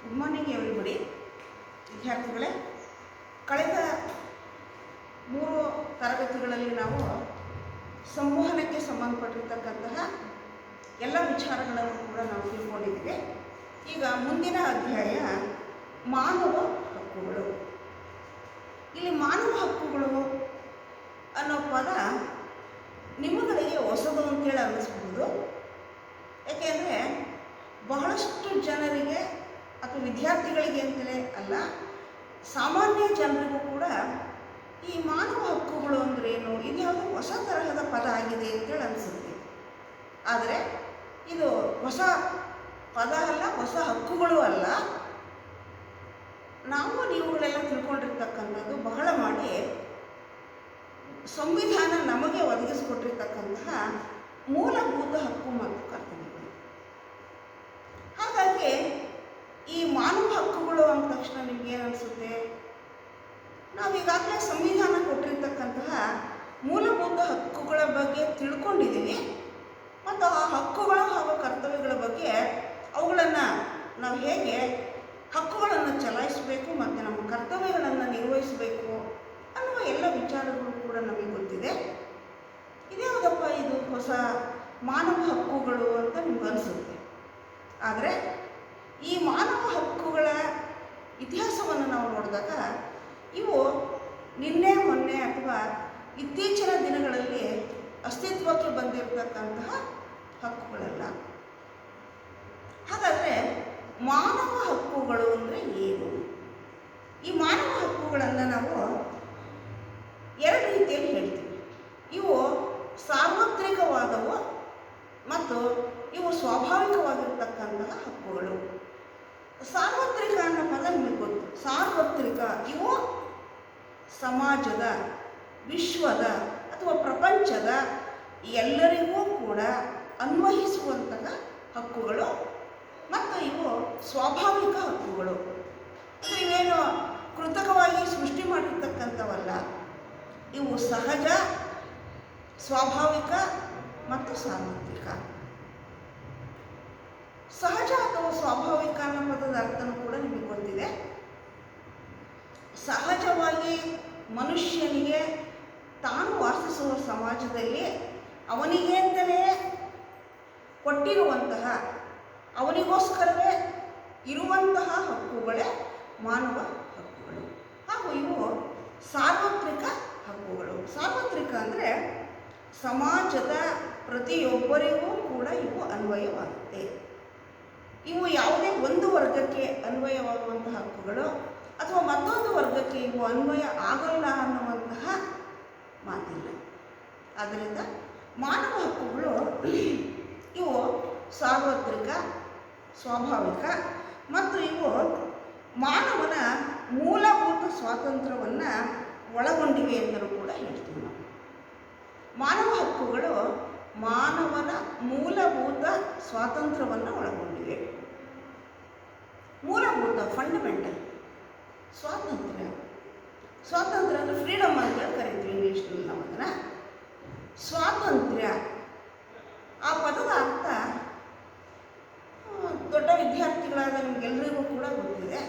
Good morning everybody. ವಿದ್ಯಾರ್ಥಿಗಳೇ, ಕಳೆದ 3 ತರಗತಿಗಳಲ್ಲಿ ನಾವು ಸಂವಹನಕ್ಕೆ ಸಂಬಂಧಪಟ್ಟಿರ್ತಕ್ಕಂತಹ ಎಲ್ಲ ವಿಚಾರಗಳನ್ನು ಕೂಡ ನಾವು ತಿಳ್ಕೊಂಡಿದ್ದೀವಿ. ಈಗ ಮುಂದಿನ ಅಧ್ಯಾಯ ಮಾನವ ಹಕ್ಕುಗಳು. ಇಲ್ಲಿ ಮಾನವ ಹಕ್ಕುಗಳು ಅನ್ನೋ ಪದ ನಿಮ್ಮಗಳಿಗೆ ಹೊಸದು ಅಂತೇಳಿ ಅನ್ನಿಸ್ಬೋದು. ಯಾಕೆಂದರೆ ಬಹಳಷ್ಟು ಜನರಿಗೆ ಅಥವಾ ವಿದ್ಯಾರ್ಥಿಗಳಿಗೆ ಅಂತಲೇ ಅಲ್ಲ, ಸಾಮಾನ್ಯ ಜನರಿಗೂ ಕೂಡ ಈ ಮಾನವ ಹಕ್ಕುಗಳು ಅಂದ್ರೇನು, ಇದು ಯಾವುದೋ ಹೊಸ ತರಹದ ಪದ ಆಗಿದೆ ಅಂತೇಳಿ ಅನಿಸುತ್ತೆ. ಆದರೆ ಇದು ಹೊಸ ಪದ ಅಲ್ಲ, ಹೊಸ ಹಕ್ಕುಗಳು ಅಲ್ಲ. ನಾವು ನೀವುಗಳೆಲ್ಲ ತಿಳ್ಕೊಂಡಿರ್ತಕ್ಕಂಥದ್ದು ಬಹಳ ಮಾಡಿ ಸಂವಿಧಾನ ನಮಗೆ ಒದಗಿಸಿಕೊಟ್ಟಿರ್ತಕ್ಕಂತಹ ಮೂಲಭೂತ ಹಕ್ಕು ಮತ್ತು ಕರ್ತವ್ಯಗಳು. ಹಾಗಾಗಿ ಈ ಮಾನವ ಹಕ್ಕುಗಳು ಅಂದ ತಕ್ಷಣ ನಿಮ್ಗೆ ಏನು ಅನಿಸುತ್ತೆ? ನಾವು ಈಗಾಗಲೇ ಸಂವಿಧಾನ ಕೊಟ್ಟಿರ್ತಕ್ಕಂತಹ ಮೂಲಭೂತ ಹಕ್ಕುಗಳ ಬಗ್ಗೆ ತಿಳ್ಕೊಂಡಿದ್ದೀವಿ ಮತ್ತು ಆ ಹಕ್ಕುಗಳು ಹಾಗೂ ಕರ್ತವ್ಯಗಳ ಬಗ್ಗೆ ಅವುಗಳನ್ನು ನಾವು ಹೇಗೆ ಹಕ್ಕುಗಳನ್ನು ಚಲಾಯಿಸಬೇಕು ಮತ್ತು ನಮ್ಮ ಕರ್ತವ್ಯಗಳನ್ನು ನಿರ್ವಹಿಸಬೇಕು ಅನ್ನುವ ಎಲ್ಲ ವಿಚಾರಗಳು ಕೂಡ ನಮಗೆ ಗೊತ್ತಿದೆ. ಇದ್ಯಾವುದಪ್ಪ ಇದು ಹೊಸ ಮಾನವ ಹಕ್ಕುಗಳು ಅಂತ ನಿಮ್ಗೆ ಅನಿಸುತ್ತೆ. ಆದರೆ ಈ ಮಾನವ ಹಕ್ಕುಗಳ ಇತಿಹಾಸವನ್ನು ನಾವು ನೋಡಿದಾಗ ಇವು ನಿನ್ನೆ ಮೊನ್ನೆ ಅಥವಾ ಇತ್ತೀಚಿನ ದಿನಗಳಲ್ಲಿ ಅಸ್ತಿತ್ವಕ್ಕೆ ಬಂದಿರತಕ್ಕಂತಹ ಹಕ್ಕುಗಳಲ್ಲ. ಹಾಗಾದರೆ ಮಾನವ ಹಕ್ಕುಗಳು ಅಂದರೆ ಏನು? ಈ ಮಾನವ ಹಕ್ಕುಗಳನ್ನು ನಾವು 2 ರೀತಿಯಲ್ಲಿ ಹೇಳ್ತೀವಿ. ಇವು ಸಾರ್ವತ್ರಿಕವಾದವು ಮತ್ತು ಇವು ಸ್ವಾಭಾವಿಕವಾಗಿರ್ತಕ್ಕಂತಹ ಹಕ್ಕುಗಳು. ಸಾರ್ವತ್ರಿಕ ಅನ್ನೋ ಪದ ನಿಮಗೆ ಗೊತ್ತು. ಸಾರ್ವತ್ರಿಕ ಇವು ಸಮಾಜದ, ವಿಶ್ವದ ಅಥವಾ ಪ್ರಪಂಚದ ಎಲ್ಲರಿಗೂ ಕೂಡ ಅನ್ವಯಿಸುವಂತಹ ಹಕ್ಕುಗಳು ಮತ್ತು ಇವು ಸ್ವಾಭಾವಿಕ ಹಕ್ಕುಗಳು. ಇವೇನು ಕೃತಕವಾಗಿ ಸೃಷ್ಟಿ ಮಾಡಿರ್ತಕ್ಕಂಥವಲ್ಲ. ಇವು ಸಹಜ, ಸ್ವಾಭಾವಿಕ ಮತ್ತು ಸಾರ್ವತ್ರಿಕ. ಸಹಜ ಅಥವಾ ಸ್ವಾಭಾವಿಕ ಅನ್ನೋ ಪದದ ಅರ್ಥನೂ ಕೂಡ ನಿಮಗೆ ಗೊತ್ತಿದೆ. ಸಹಜವಾಗಿ ಮನುಷ್ಯನಿಗೆ ತಾನು ವಾಸಿಸುವ ಸಮಾಜದಲ್ಲಿ ಅವನಿಗೆ ಅಂತಲೇ ಕೊಟ್ಟಿರುವಂತಹ, ಅವನಿಗೋಸ್ಕರವೇ ಇರುವಂತಹ ಹಕ್ಕುಗಳೇ ಮಾನವ ಹಕ್ಕುಗಳು. ಹಾಗೂ ಇವು ಸಾರ್ವತ್ರಿಕ ಹಕ್ಕುಗಳು. ಸಾರ್ವತ್ರಿಕ ಅಂದರೆ ಸಮಾಜದ ಪ್ರತಿಯೊಬ್ಬರಿಗೂ ಕೂಡ ಇವು ಅನ್ವಯವಾಗುತ್ತೆ. ಇವು ಯಾವುದೇ ಒಂದು ವರ್ಗಕ್ಕೆ ಅನ್ವಯವಾಗುವಂತಹ ಹಕ್ಕುಗಳು ಅಥವಾ ಮತ್ತೊಂದು ವರ್ಗಕ್ಕೆ ಇವು ಅನ್ವಯ ಆಗಲ್ಲ ಅನ್ನುವಂತಹ ಮಾತಿಲ್ಲ. ಆದ್ದರಿಂದ ಮಾನವ ಹಕ್ಕುಗಳು ಇವು ಸಾರ್ವತ್ರಿಕ, ಸ್ವಾಭಾವಿಕ ಮತ್ತು ಇವು ಮಾನವನ ಮೂಲಭೂತ ಸ್ವಾತಂತ್ರ್ಯವನ್ನು ಒಳಗೊಂಡಿವೆ ಎಂದರೂ ಕೂಡ ಹೇಳ್ತೀವಿ ನಾವು. ಮಾನವ ಹಕ್ಕುಗಳು ಮಾನವನ ಮೂಲಭೂತ ಸ್ವಾತಂತ್ರ್ಯವನ್ನು ಒಳಗೊಂಡಿವೆ. ಮೂಲಭೂತ, ಫಂಡಮೆಂಟಲ್ ಸ್ವಾತಂತ್ರ್ಯ. ಸ್ವಾತಂತ್ರ್ಯ ಅಂದರೆ ಫ್ರೀಡಮ್ ಅಂತ ಕರಿತೀವಿ ಇಂಗ್ಲೀಷ್ನಲ್ಲಿ ನಾವು ಅದನ್ನು. ಸ್ವಾತಂತ್ರ್ಯ ಆ ಪದದ ಅರ್ಥ ದೊಡ್ಡ ವಿದ್ಯಾರ್ಥಿಗಳಾದ ನಿಮಗೆಲ್ಲರಿಗೂ ಕೂಡ ಗೊತ್ತಿದೆ.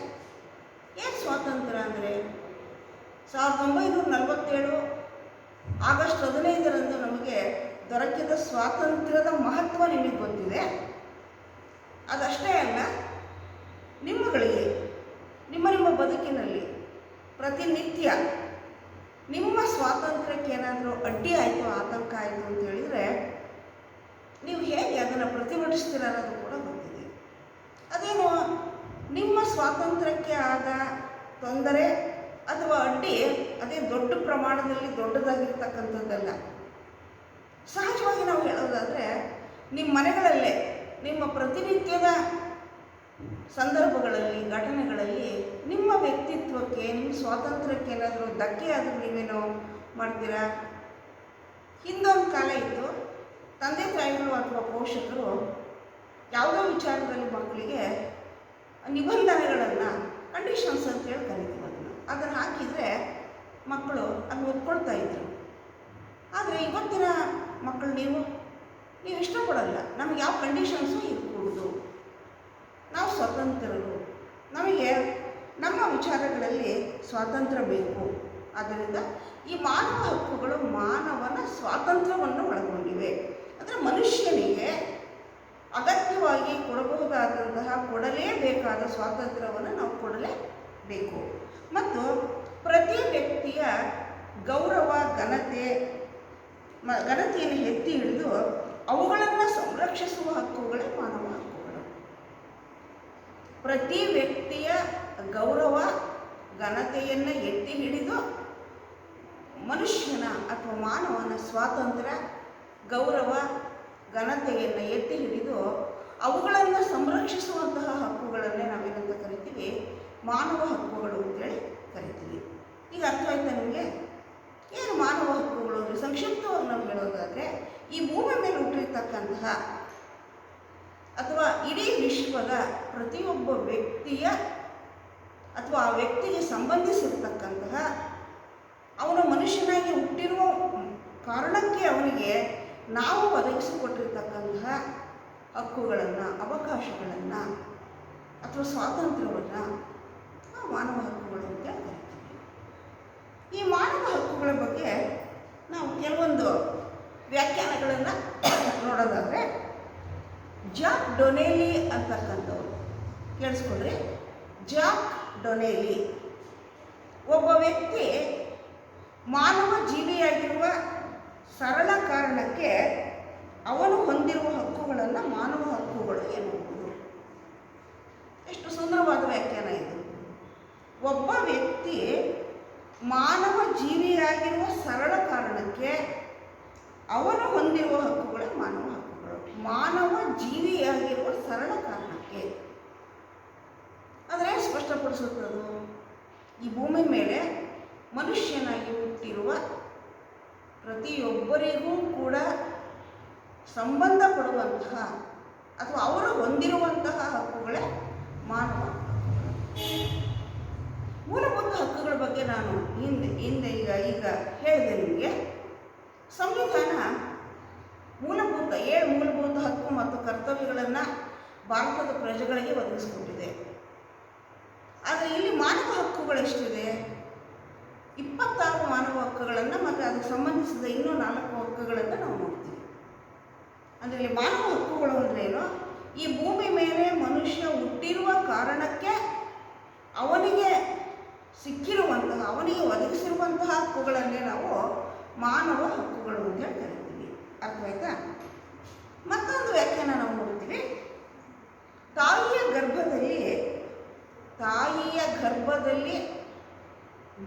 ಏನು ಸ್ವಾತಂತ್ರ್ಯ ಅಂದರೆ 1947 ಆಗಸ್ಟ್ 15ರಂದು ನಮಗೆ ದೊರಕಿದ ಸ್ವಾತಂತ್ರ್ಯದ ಮಹತ್ವ ನಿಮಗೆ ಗೊತ್ತಿದೆ. ಅದಷ್ಟೇ ಅಲ್ಲ, ನಿಮ್ಮಗಳಿಗೆ ನಿಮ್ಮ ಬದುಕಿನಲ್ಲಿ ಪ್ರತಿನಿತ್ಯ ನಿಮ್ಮ ಸ್ವಾತಂತ್ರ್ಯಕ್ಕೆ ಏನಾದರೂ ಅಡ್ಡಿ ಆಯಿತು, ಆತಂಕ ಆಯಿತು ಅಂತ ಹೇಳಿದರೆ ನೀವು ಹೇಗೆ ಅದನ್ನು ಪ್ರತಿಭಟಿಸ್ತೀರ ಅನ್ನೋದು ಕೂಡ ಗೊತ್ತಿದೆ. ಅದೇನು ನಿಮ್ಮ ಸ್ವಾತಂತ್ರ್ಯಕ್ಕೆ ಆದ ತೊಂದರೆ ಅಥವಾ ಅಡ್ಡಿ ಅದೇ ದೊಡ್ಡ ಪ್ರಮಾಣದಲ್ಲಿ ದೊಡ್ಡದಾಗಿರ್ತಕ್ಕಂಥದ್ದಲ್ಲ. ಸಹಜವಾಗಿ ನಾವು ಹೇಳೋದಾದರೆ ನಿಮ್ಮ ಮನೆಗಳಲ್ಲೇ ನಿಮ್ಮ ಪ್ರತಿನಿತ್ಯದ ಸಂದರ್ಭಗಳಲ್ಲಿ, ಘಟನೆಗಳಲ್ಲಿ ನಿಮ್ಮ ವ್ಯಕ್ತಿತ್ವಕ್ಕೆ, ನಿಮ್ಮ ಸ್ವಾತಂತ್ರ್ಯಕ್ಕೆ ಏನಾದರೂ ಧಕ್ಕೆ ಆದರೂ ನೀವೇನೋ ಮಾಡ್ತೀರಾ? ಹಿಂದೊಂದು ಕಾಲ ಇತ್ತು, ತಂದೆ ತಾಯಿಗಳು ಅಥವಾ ಪೋಷಕರು ಯಾವುದೋ ವಿಚಾರದಲ್ಲಿ ಮಕ್ಕಳಿಗೆ ನಿಬಂಧನೆಗಳನ್ನು, ಕಂಡೀಷನ್ಸ್ ಅಂತೇಳಿ ಕರಿತೀವಿ ಅದನ್ನು ಹಾಕಿದರೆ ಮಕ್ಕಳು ಅದನ್ನು ಒಪ್ಕೊಳ್ತಾ ಇದ್ರು. ಆದರೆ ಇವತ್ತಿನ ಮಕ್ಕಳು ನೀವು ಇಷ್ಟಪಡಲ್ಲ. ನಮಗೆ ಯಾವ ಕಂಡೀಷನ್ಸು ಇರಕೂಡದು, ನಾವು ಸ್ವತಂತ್ರರು, ವಿಚಾರಗಳಲ್ಲಿ ಸ್ವಾತಂತ್ರ್ಯ ಬೇಕು. ಆದ್ದರಿಂದ ಈ ಮಾನವ ಹಕ್ಕುಗಳು ಮಾನವನ ಸ್ವಾತಂತ್ರ್ಯವನ್ನು ಒಳಗೊಂಡಿವೆ. ಅಂದರೆ ಮನುಷ್ಯನಿಗೆ ಅಗತ್ಯವಾಗಿ ಕೊಡಬಹುದಾದಂತಹ ಕೊಡಲೇಬೇಕಾದ ಸ್ವಾತಂತ್ರ್ಯವನ್ನು ನಾವು ಕೊಡಲೇಬೇಕು. ಮತ್ತು ಪ್ರತಿ ವ್ಯಕ್ತಿಯ ಗೌರವ ಘನತೆಯನ್ನು ಎತ್ತಿ ಹಿಡಿದು ಅವುಗಳನ್ನು ಸಂರಕ್ಷಿಸುವ ಹಕ್ಕುಗಳೇ ಮಾನವ ಹಕ್ಕುಗಳು. ಪ್ರತಿ ವ್ಯಕ್ತಿಯ ಗೌರವ ಘನತೆಯನ್ನು ಎತ್ತಿ ಹಿಡಿದು ಮನುಷ್ಯನ ಅಥವಾ ಮಾನವನ ಸ್ವಾತಂತ್ರ್ಯ ಗೌರವ ಘನತೆಯನ್ನು ಎತ್ತಿ ಹಿಡಿದು ಅವುಗಳನ್ನು ಸಂರಕ್ಷಿಸುವಂತಹ ಹಕ್ಕುಗಳನ್ನೇ ನಾವೇನಂತ ಕರಿತೀವಿ, ಮಾನವ ಹಕ್ಕುಗಳು ಅಂತೇಳಿ ಕರಿತೀವಿ. ಈಗ ಅರ್ಥ ಆಯ್ತಾ ನಿಮಗೆ? ಏನು ಮಾನವ ಹಕ್ಕುಗಳು ಅಂದರೆ ಸಂಕ್ಷಿಪ್ತವಾಗಿ ನಾವು ಹೇಳೋದಾದರೆ, ಈ ಭೂಮಿ ಮೇಲೆ ಹುಟ್ಟಿರ್ತಕ್ಕಂತಹ ಅಥವಾ ಇಡೀ ವಿಶ್ವದ ಪ್ರತಿಯೊಬ್ಬ ವ್ಯಕ್ತಿಯ ಅಥವಾ ಆ ವ್ಯಕ್ತಿಗೆ ಸಂಬಂಧಿಸಿರ್ತಕ್ಕಂತಹ ಅವನ ಮನುಷ್ಯನಾಗಿ ಹುಟ್ಟಿರುವ ಕಾರಣಕ್ಕೆ ಅವನಿಗೆ ನಾವು ಒದಗಿಸಿಕೊಟ್ಟಿರ್ತಕ್ಕಂತಹ ಹಕ್ಕುಗಳನ್ನು, ಅವಕಾಶಗಳನ್ನು ಅಥವಾ ಸ್ವಾತಂತ್ರ್ಯವನ್ನು ಮಾನವ ಹಕ್ಕುಗಳು ಅಂತ ಕರಿತೀವಿ. ಈ ಮಾನವ ಹಕ್ಕುಗಳ ಬಗ್ಗೆ ನಾವು ಕೆಲವೊಂದು ವ್ಯಾಖ್ಯಾನಗಳನ್ನು ನೋಡೋದಾದರೆ, ಜಾಕ್ ಡೊನೇಲಿ ಅಂತಕ್ಕಂಥವ್ರು, ಕೇಳಿಸ್ಕೊಂಡ್ರೆ, ಜಾಕ್ ಡೊನೇಲಿ ಒಬ್ಬ ವ್ಯಕ್ತಿ ಮಾನವ ಜೀವಿಯಾಗಿರುವ ಸರಳ ಕಾರಣಕ್ಕೆ ಅವನು ಹೊಂದಿರುವ ಹಕ್ಕುಗಳನ್ನು ಮಾನವ ಹಕ್ಕುಗಳು ಎನ್ನುವುದು. ಎಷ್ಟು ಸುಂದರವಾದ ವ್ಯಾಖ್ಯಾನ ಇದು. ಒಬ್ಬ ವ್ಯಕ್ತಿ ಮಾನವ ಜೀವಿಯಾಗಿರುವ ಸರಳ ಕಾರಣಕ್ಕೆ ಅವನು ಹೊಂದಿರುವ ಹಕ್ಕುಗಳೇ ಮಾನವ ಹಕ್ಕುಗಳು. ಮಾನವ ಜೀವಿಯಾಗಿರುವ ಸರಳ ಕಾರಣಕ್ಕೆ ಆದರೆ ಸ್ಪಷ್ಟಪಡಿಸುತ್ತದು, ಈ ಭೂಮಿ ಮೇಲೆ ಮನುಷ್ಯನಾಗಿ ಹುಟ್ಟಿರುವ ಪ್ರತಿಯೊಬ್ಬರಿಗೂ ಕೂಡ ಸಂಬಂಧಪಡುವಂತಹ ಅಥವಾ ಅವರು ಹೊಂದಿರುವಂತಹ ಹಕ್ಕುಗಳೇ ಮಾನವ ಹಕ್ಕುಗಳು. ಮೂಲಭೂತ ಹಕ್ಕುಗಳ ಬಗ್ಗೆ ನಾನು ಈಗ ಹೇಳಿದೆ ನಿಮಗೆ. ಸಂವಿಧಾನ ಏಳು ಮೂಲಭೂತ ಹಕ್ಕು ಮತ್ತು ಕರ್ತವ್ಯಗಳನ್ನು ಭಾರತದ ಪ್ರಜೆಗಳಿಗೆ ಒದಗಿಸಿಕೊಟ್ಟಿದೆ. ಆದರೆ ಇಲ್ಲಿ ಮಾನವ ಹಕ್ಕುಗಳೆಷ್ಟಿದೆ? 26 ಮಾನವ ಹಕ್ಕುಗಳನ್ನು ಮತ್ತು ಅದಕ್ಕೆ ಸಂಬಂಧಿಸಿದ ಇನ್ನೂ 4 ಹಕ್ಕುಗಳನ್ನು ನಾವು ನೋಡ್ತೀವಿ. ಅಂದರೆ ಇಲ್ಲಿ ಮಾನವ ಹಕ್ಕುಗಳು ಅಂದ್ರೇನು? ಈ ಭೂಮಿ ಮೇಲೆ ಮನುಷ್ಯ ಹುಟ್ಟಿರುವ ಕಾರಣಕ್ಕೆ ಅವನಿಗೆ ಸಿಕ್ಕಿರುವಂತಹ, ಅವನಿಗೆ ಒದಗಿಸಿರುವಂತಹ ಹಕ್ಕುಗಳನ್ನೇ ನಾವು ಮಾನವ ಹಕ್ಕುಗಳು ಅಂತ ಕರಿತೀವಿ. ಅರ್ಥವಾಯ್ತಾ? ಮತ್ತೊಂದು ವ್ಯಾಖ್ಯಾನ ನಾವು ನೋಡ್ತೀವಿ. ತಾಯಿಯ ಗರ್ಭದಲ್ಲಿ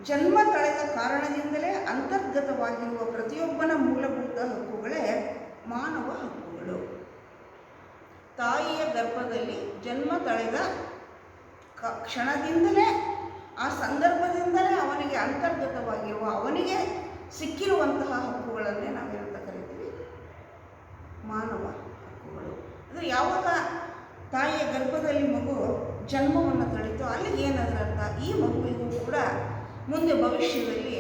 ಜನ್ಮ ತಳೆದ ಕಾರಣದಿಂದಲೇ ಅಂತರ್ಗತವಾಗಿರುವ ಪ್ರತಿಯೊಬ್ಬನ ಮೂಲಭೂತ ಹಕ್ಕುಗಳೇ ಮಾನವ ಹಕ್ಕುಗಳು. ತಾಯಿಯ ಗರ್ಭದಲ್ಲಿ ಜನ್ಮ ತಳೆದ ಕ್ಷಣದಿಂದಲೇ, ಆ ಸಂದರ್ಭದಿಂದಲೇ ಅವನಿಗೆ ಅಂತರ್ಗತವಾಗಿರುವ, ಅವನಿಗೆ ಸಿಕ್ಕಿರುವಂತಹ ಹಕ್ಕುಗಳನ್ನೇ ನಾವೇನಂತ ಕರಿತೀವಿ, ಮಾನವ ಹಕ್ಕುಗಳು. ಅಂದರೆ ಯಾವಾಗ ತಾಯಿಯ ಗರ್ಭದಲ್ಲಿ ಮಗು ಜನ್ಮವನ್ನು ತಳೀತೋ ಅಲ್ಲಿಗೆ ಏನದರ ಅರ್ಥ? ಈ ಮಗುವಿಗೂ ಕೂಡ ಮುಂದೆ ಭವಿಷ್ಯದಲ್ಲಿ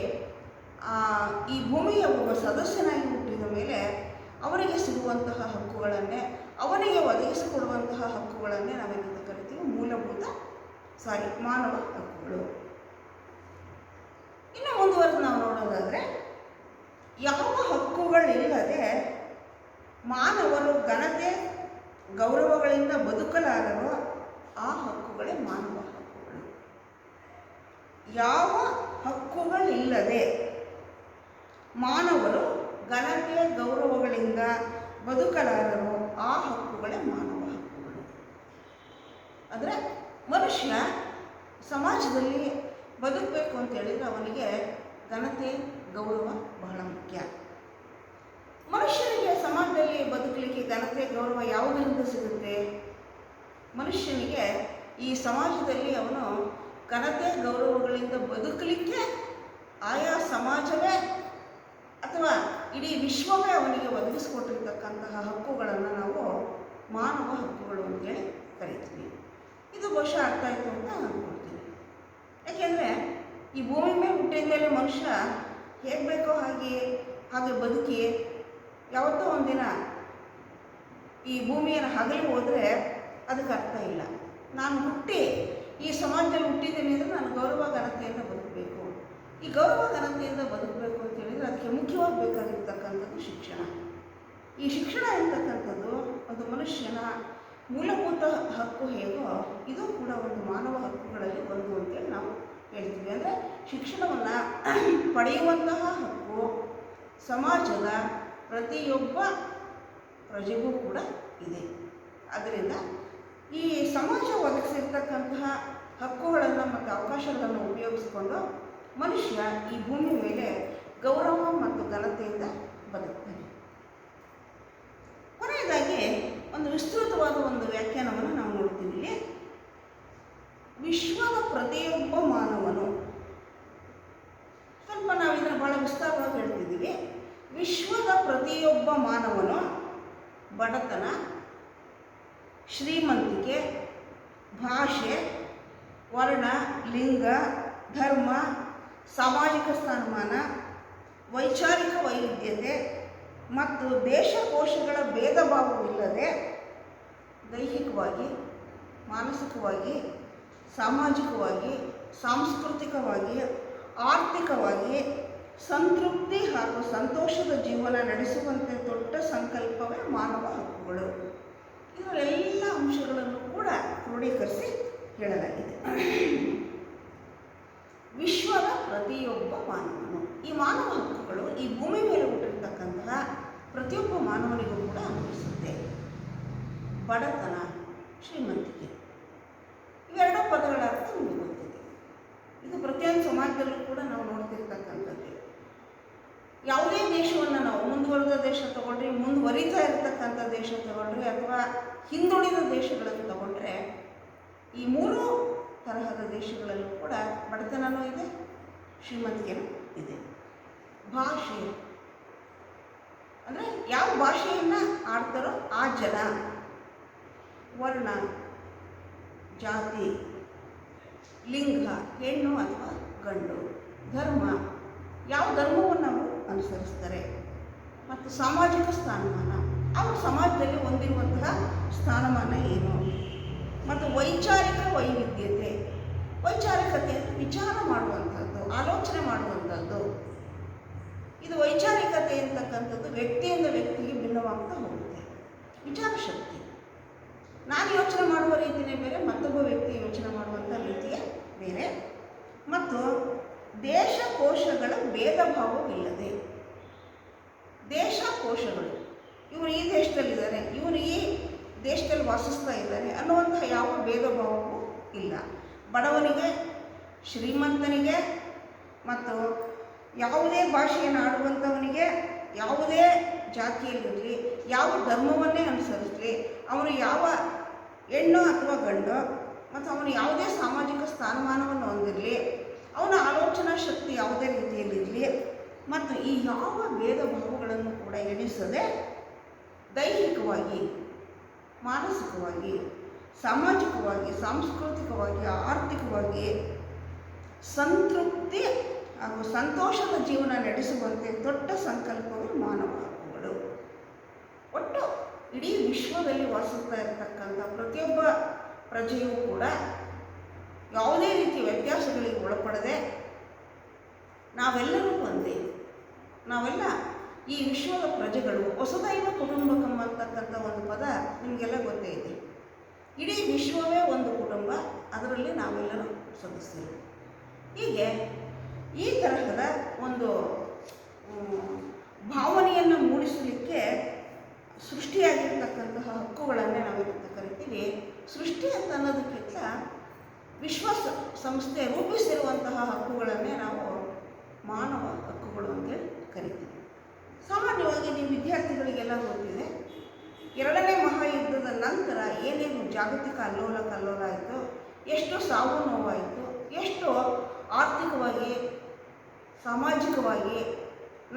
ಈ ಭೂಮಿಯ ಒಬ್ಬ ಸದಸ್ಯನಾಗಿ ಹುಟ್ಟಿದ ಮೇಲೆ ಅವನಿಗೆ ಸಿಗುವಂತಹ ಹಕ್ಕುಗಳನ್ನೇ, ಅವನಿಗೆ ಒದಗಿಸಿಕೊಡುವಂತಹ ಹಕ್ಕುಗಳನ್ನೇ ನಾವೇನಂತ ಕರಿತೀವಿ, ಮಾನವ ಹಕ್ಕುಗಳು. ಇನ್ನು ಮುಂದುವರೆದು ನಾವು ನೋಡೋದಾದರೆ, ಯಾವ ಹಕ್ಕುಗಳಿಲ್ಲದೆ ಮಾನವರು ಘನತೆ ಗೌರವಗಳಿಂದ ಬದುಕಲಾರರೋ ಆ ಹಕ್ಕುಗಳೇ ಮಾನವ ಹಕ್ಕುಗಳು. ಯಾವ ಹಕ್ಕುಗಳಿಲ್ಲದೆ ಮಾನವರು ಘನತೆ ಗೌರವಗಳಿಂದ ಬದುಕಲಾರರೋ ಆ ಹಕ್ಕುಗಳೇ ಮಾನವ ಹಕ್ಕುಗಳು. ಅಂದರೆ ಮನುಷ್ಯ ಸಮಾಜದಲ್ಲಿ ಬದುಕಬೇಕು ಅಂತ ಹೇಳಿದರೆ ಅವನಿಗೆ ಘನತೆ ಗೌರವ ಬಹಳ ಮುಖ್ಯ. ಮನುಷ್ಯನಿಗೆ ಸಮಾಜದಲ್ಲಿ ಬದುಕಲಿಕ್ಕೆ ಘನತೆ ಗೌರವ ಯಾವುದರಿಂದ ಸಿಗುತ್ತೆ? ಮನುಷ್ಯನಿಗೆ ಈ ಸಮಾಜದಲ್ಲಿ ಅವನು ಘನತೆ ಗೌರವಗಳಿಂದ ಬದುಕಲಿಕ್ಕೆ ಆಯಾ ಸಮಾಜವೇ ಅಥವಾ ಇಡೀ ವಿಶ್ವವೇ ಅವನಿಗೆ ಒದಗಿಸಿಕೊಟ್ಟಿರ್ತಕ್ಕಂತಹ ಹಕ್ಕುಗಳನ್ನು ನಾವು ಮಾನವ ಹಕ್ಕುಗಳು ಅಂತೇಳಿ ಕರಿತೀವಿ. ಇದು ಬಹುಶಃ ಅರ್ಥ ಆಯಿತು ಅಂತ ಅಂದ್ಕೊಳ್ತೀನಿ. ಯಾಕೆಂದರೆ ಈ ಭೂಮಿ ಮೇಲೆ ಹುಟ್ಟಿದ ಮೇಲೆ ಮನುಷ್ಯ ಹೇಗೆ ಬೇಕೋ ಹಾಗೆ ಬದುಕಿ ಯಾವತ್ತೋ ಒಂದಿನ ಈ ಭೂಮಿಯನ್ನು ಹಗಲಿ ಹೋದರೆ ಅದಕ್ಕೆ ಅರ್ಥ ಇಲ್ಲ. ನಾನು ಈ ಸಮಾಜದಲ್ಲಿ ಹುಟ್ಟಿದ್ದೀನಿ ಅಂದರೆ ನಾನು ಗೌರವ ಘನತೆಯಿಂದ ಬದುಕಬೇಕು. ಈ ಗೌರವ ಘನತೆಯಿಂದ ಬದುಕಬೇಕು ಅಂತ ಹೇಳಿದರೆ ಅದಕ್ಕೆ ಮುಖ್ಯವಾಗಿ ಬೇಕಾಗಿರ್ತಕ್ಕಂಥದ್ದು ಶಿಕ್ಷಣ. ಈ ಶಿಕ್ಷಣ ಇರ್ತಕ್ಕಂಥದ್ದು ಒಂದು ಮನುಷ್ಯನ ಮೂಲಭೂತ ಹಕ್ಕು ಹೇಗೋ ಇದು ಕೂಡ ಒಂದು ಮಾನವ ಹಕ್ಕುಗಳಲ್ಲಿ ಒಂದು ಅಂತೇಳಿ ನಾವು ಹೇಳ್ತೀವಿ. ಅಂದರೆ ಶಿಕ್ಷಣವನ್ನು ಪಡೆಯುವಂತಹ ಹಕ್ಕು ಸಮಾಜದ ಪ್ರತಿಯೊಬ್ಬ ಪ್ರಜೆಗೂ ಕೂಡ ಇದೆ. ಆದ್ದರಿಂದ ಈ ಸಮಾಜ ಒದಗಿಸಿರ್ತಕ್ಕಂತಹ ಹಕ್ಕುಗಳನ್ನು ಮತ್ತು ಅವಕಾಶಗಳನ್ನು ಉಪಯೋಗಿಸಿಕೊಂಡು ಮನುಷ್ಯ ಈ ಭೂಮಿ ಮೇಲೆ ಗೌರವ ಮತ್ತು ಘನತೆಯಿಂದ ಬದುಕ್ತಾನೆ. ಕೊನೆಯದಾಗಿ ಒಂದು ವಿಸ್ತೃತವಾದ ಒಂದು ವ್ಯಾಖ್ಯಾನವನ್ನು ನಾವು ನೋಡ್ತೀವಿ. ಇಲ್ಲಿ ವಿಶ್ವದ ಪ್ರತಿಯೊಬ್ಬ ಮಾನವನು, ಸ್ವಲ್ಪ ನಾವು ಇದನ್ನು ಬಹಳ ವಿಸ್ತಾರವಾಗಿ ಹೇಳ್ತಿದ್ದೀವಿ. ವಿಶ್ವದ ಪ್ರತಿಯೊಬ್ಬ ಮಾನವನು ಬಡತನ, ಶ್ರೀಮಂತಿಕೆ, ಭಾಷೆ, ವರ್ಣ, ಲಿಂಗ, ಧರ್ಮ, ಸಾಮಾಜಿಕ ಸ್ಥಾನಮಾನ, ವೈಚಾರಿಕ ವೈವಿಧ್ಯತೆ ಮತ್ತು ದೇಶಕೋಶಗಳ ಭೇದ ಭಾವವಿಲ್ಲದೆ ದೈಹಿಕವಾಗಿ, ಮಾನಸಿಕವಾಗಿ, ಸಾಮಾಜಿಕವಾಗಿ, ಸಾಂಸ್ಕೃತಿಕವಾಗಿ, ಆರ್ಥಿಕವಾಗಿ ಸಂತೃಪ್ತಿ ಹಾಗೂ ಸಂತೋಷದ ಜೀವನ ನಡೆಸುವಂತೆ ದೊಡ್ಡ ಸಂಕಲ್ಪವೇ ಮಾನವ ಹಕ್ಕುಗಳು. ಇದರೆಲ್ಲ ಅಂಶಗಳನ್ನು ಕೂಡ ಕ್ರೋಢೀಕರಿಸಿ ಹೇಳಲಾಗಿದೆ. ವಿಶ್ವದ ಪ್ರತಿಯೊಬ್ಬ ಮಾನವನು, ಈ ಮಾನವ ಹಕ್ಕುಗಳು ಈ ಭೂಮಿ ಮೇಲೆ ಹುಟ್ಟಿರ್ತಕ್ಕಂತಹ ಪ್ರತಿಯೊಬ್ಬ ಮಾನವನಿಗೂ ಕೂಡ ಅನ್ವಯಿಸುತ್ತೆ. ಬಡತನ, ಶ್ರೀಮಂತಿಕೆ ಇವೆರಡೂ ಪದಗಳ ಅರ್ಥ ನಿಮಗೆ ಗೊತ್ತಿದೆ. ಇದು ಪ್ರತಿಯೊಂದು ಸಮಾಜದಲ್ಲೂ ಕೂಡ ನಾವು ನೋಡ್ತಿರ್ತಕ್ಕಂಥದ್ದು. ಯಾವುದೇ ದೇಶವನ್ನು ನಾವು ಮುಂದುವರೆದ ದೇಶ ತಗೊಂಡ್ರೆ, ಮುಂದುವರಿತಾ ಇರತಕ್ಕಂಥ ದೇಶ ತಗೊಂಡ್ರೆ ಅಥವಾ ಹಿಂದುಳಿದ ದೇಶಗಳನ್ನು ತಗೊಂಡ್ರೆ, ಈ ಮೂರು ತರಹದ ದೇಶಗಳಲ್ಲೂ ಕೂಡ ಬಡತನವೂ ಇದೆ, ಶ್ರೀಮಂತಿಕೆನೂ ಇದೆ. ಭಾಷೆ ಅಂದರೆ ಯಾವ ಭಾಷೆಯನ್ನು ಆಡ್ತಾರೋ ಆ ಜನ, ವರ್ಣ, ಜಾತಿ, ಲಿಂಗ, ಹೆಣ್ಣು ಅಥವಾ ಗಂಡು, ಧರ್ಮ, ಯಾವ ಧರ್ಮವನ್ನು ಅವರು ಅನುಸರಿಸ್ತಾರೆ, ಮತ್ತು ಸಾಮಾಜಿಕ ಸ್ಥಾನಮಾನ, ಅವರು ಸಮಾಜದಲ್ಲಿ ಹೊಂದಿರುವಂತಹ ಸ್ಥಾನಮಾನ ಏನು, ಮತ್ತು ವೈಚಾರಿಕ ವೈವಿಧ್ಯತೆ. ವೈಚಾರಿಕತೆ ಅಂದರೆ ವಿಚಾರ ಮಾಡುವಂಥದ್ದು, ಆಲೋಚನೆ ಮಾಡುವಂಥದ್ದು. ಇದು ವೈಚಾರಿಕತೆ ಅಂತಕ್ಕಂಥದ್ದು ವ್ಯಕ್ತಿಯಿಂದ ವ್ಯಕ್ತಿಗೆ ಭಿನ್ನವಾಗ್ತಾ ಹೋಗುತ್ತೆ. ವಿಚಾರ ಶಕ್ತಿ, ನಾನು ಯೋಚನೆ ಮಾಡುವ ರೀತಿಯೇ ಬೇರೆ, ಮತ್ತೊಬ್ಬ ವ್ಯಕ್ತಿ ಯೋಚನೆ ಮಾಡುವಂಥ ರೀತಿಯೇ ಬೇರೆ. ಮತ್ತು ದೇಶಕೋಶಗಳ ಭೇದ ಭಾವವಿಲ್ಲದೆ, ದೇಶಕೋಶಗಳು, ಇವರು ಈ ದೇಶದಲ್ಲಿದ್ದಾರೆ, ಇವರು ಈ ದೇಶದಲ್ಲಿ ವಾಸಿಸ್ತಾ ಇದ್ದಾರೆ ಅನ್ನುವಂತಹ ಯಾವ ಭೇದ ಭಾವವೂ ಇಲ್ಲ. ಬಡವನಿಗೆ, ಶ್ರೀಮಂತನಿಗೆ, ಮತ್ತು ಯಾವುದೇ ಭಾಷೆಯನ್ನು ಆಡುವಂಥವನಿಗೆ, ಯಾವುದೇ ಜಾತಿಯಲ್ಲಿರಲಿ, ಯಾವ ಧರ್ಮವನ್ನೇ ಅನುಸರಿಸಲಿ, ಅವನು ಯಾವ ಹೆಣ್ಣು ಅಥವಾ ಗಂಡು, ಮತ್ತು ಅವನು ಯಾವುದೇ ಸಾಮಾಜಿಕ ಸ್ಥಾನಮಾನವನ್ನು ಹೊಂದಿರಲಿ, ಅವನ ಆಲೋಚನಾ ಶಕ್ತಿ ಯಾವುದೇ ರೀತಿಯಲ್ಲಿರಲಿ, ಮತ್ತು ಈ ಯಾವ ಭೇದ ಭಾವಗಳನ್ನು ಕೂಡ ಎಣಿಸದೆ ದೈಹಿಕವಾಗಿ, ಮಾನಸಿಕವಾಗಿ, ಸಾಮಾಜಿಕವಾಗಿ, ಸಾಂಸ್ಕೃತಿಕವಾಗಿ, ಆರ್ಥಿಕವಾಗಿ ಸಂತೃಪ್ತಿ ಹಾಗೂ ಸಂತೋಷದ ಜೀವನ ನಡೆಸುವಂತೆ ದೊಡ್ಡ ಸಂಕಲ್ಪವೇ ಮಾನವ ಹಕ್ಕುಗಳು. ಒಟ್ಟು ಇಡೀ ವಿಶ್ವದಲ್ಲಿ ವಾಸಿಸ್ತಾ ಇರತಕ್ಕಂಥ ಪ್ರತಿಯೊಬ್ಬ ಪ್ರಜೆಯೂ ಕೂಡ ಯಾವುದೇ ರೀತಿಯ ವ್ಯತ್ಯಾಸಗಳಿಗೆ ಒಳಪಡದೆ ನಾವೆಲ್ಲರೂ ಒಂದೇ, ನಾವೆಲ್ಲ ಈ ವಿಶ್ವದ ಪ್ರಜೆಗಳು. ವಸುದೈವ ಕುಟುಂಬಕಂ ಅಂತಕ್ಕಂಥ ಒಂದು ಪದ ನಿಮಗೆಲ್ಲ ಗೊತ್ತೇ ಇದೆ. ಇಡೀ ವಿಶ್ವವೇ ಒಂದು ಕುಟುಂಬ, ಅದರಲ್ಲಿ ನಾವೆಲ್ಲರೂ ಸದಸ್ಯರು. ಹೀಗೆ ಈ ತರಹದ ಒಂದು ಭಾವನೆಯನ್ನು ಮೂಡಿಸಲಿಕ್ಕೆ ಸೃಷ್ಟಿಯಾಗಿರ್ತಕ್ಕಂತಹ ಹಕ್ಕುಗಳನ್ನೇ ನಾವೇನಂತ ಕರಿತೀವಿ. ಸೃಷ್ಟಿ ಅಂತ ಅನ್ನೋದಕ್ಕಿಂತ ವಿಶ್ವ ಸಂಸ್ಥೆ ರೂಪಿಸಿರುವಂತಹ ಹಕ್ಕುಗಳನ್ನೇ ನಾವು ಮಾನವ ಹಕ್ಕುಗಳು ಅಂತೇಳಿ ಕರಿತೀವಿ. ಸಾಮಾನ್ಯವಾಗಿ ನೀವು ವಿದ್ಯಾರ್ಥಿಗಳಿಗೆಲ್ಲ ಗೊತ್ತಿದೆ, ಎರಡನೇ ಮಹಾಯುದ್ಧದ ನಂತರ ಏನೇನು ಜಾಗತಿಕ ಅಲ್ಲೋಲ ಕಲ್ಲೋಲ ಆಯಿತು, ಎಷ್ಟು ಸಾವು ನೋವಾಯಿತು, ಎಷ್ಟು ಆರ್ಥಿಕವಾಗಿ, ಸಾಮಾಜಿಕವಾಗಿ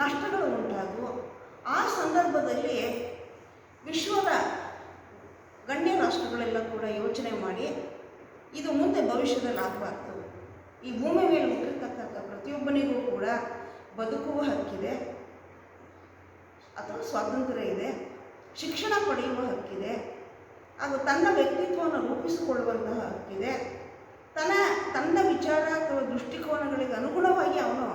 ನಷ್ಟಗಳು ಉಂಟಾದವು. ಆ ಸಂದರ್ಭದಲ್ಲಿ ವಿಶ್ವದ ಗಣ್ಯ ರಾಷ್ಟ್ರಗಳೆಲ್ಲ ಕೂಡ ಯೋಚನೆ ಮಾಡಿ, ಇದು ಮುಂದೆ ಭವಿಷ್ಯದಲ್ಲಿ ಆಗಬಾರ್ದು, ಈ ಭೂಮಿ ಮೇಲೆ ಹುಟ್ಟಿರ್ತಕ್ಕಂಥ ಪ್ರತಿಯೊಬ್ಬನಿಗೂ ಕೂಡ ಬದುಕುವ ಹಕ್ಕಿದೆ, ಅಥವಾ ಸ್ವಾತಂತ್ರ್ಯ ಇದೆ, ಶಿಕ್ಷಣ ಪಡೆಯುವ ಹಕ್ಕಿದೆ, ಹಾಗೂ ತನ್ನ ವ್ಯಕ್ತಿತ್ವವನ್ನು ರೂಪಿಸಿಕೊಳ್ಳುವಂತಹ ಹಕ್ಕಿದೆ, ತನ್ನ ದೃಷ್ಟಿಕೋನಗಳಿಗೆ ಅನುಗುಣವಾಗಿ ಅವನು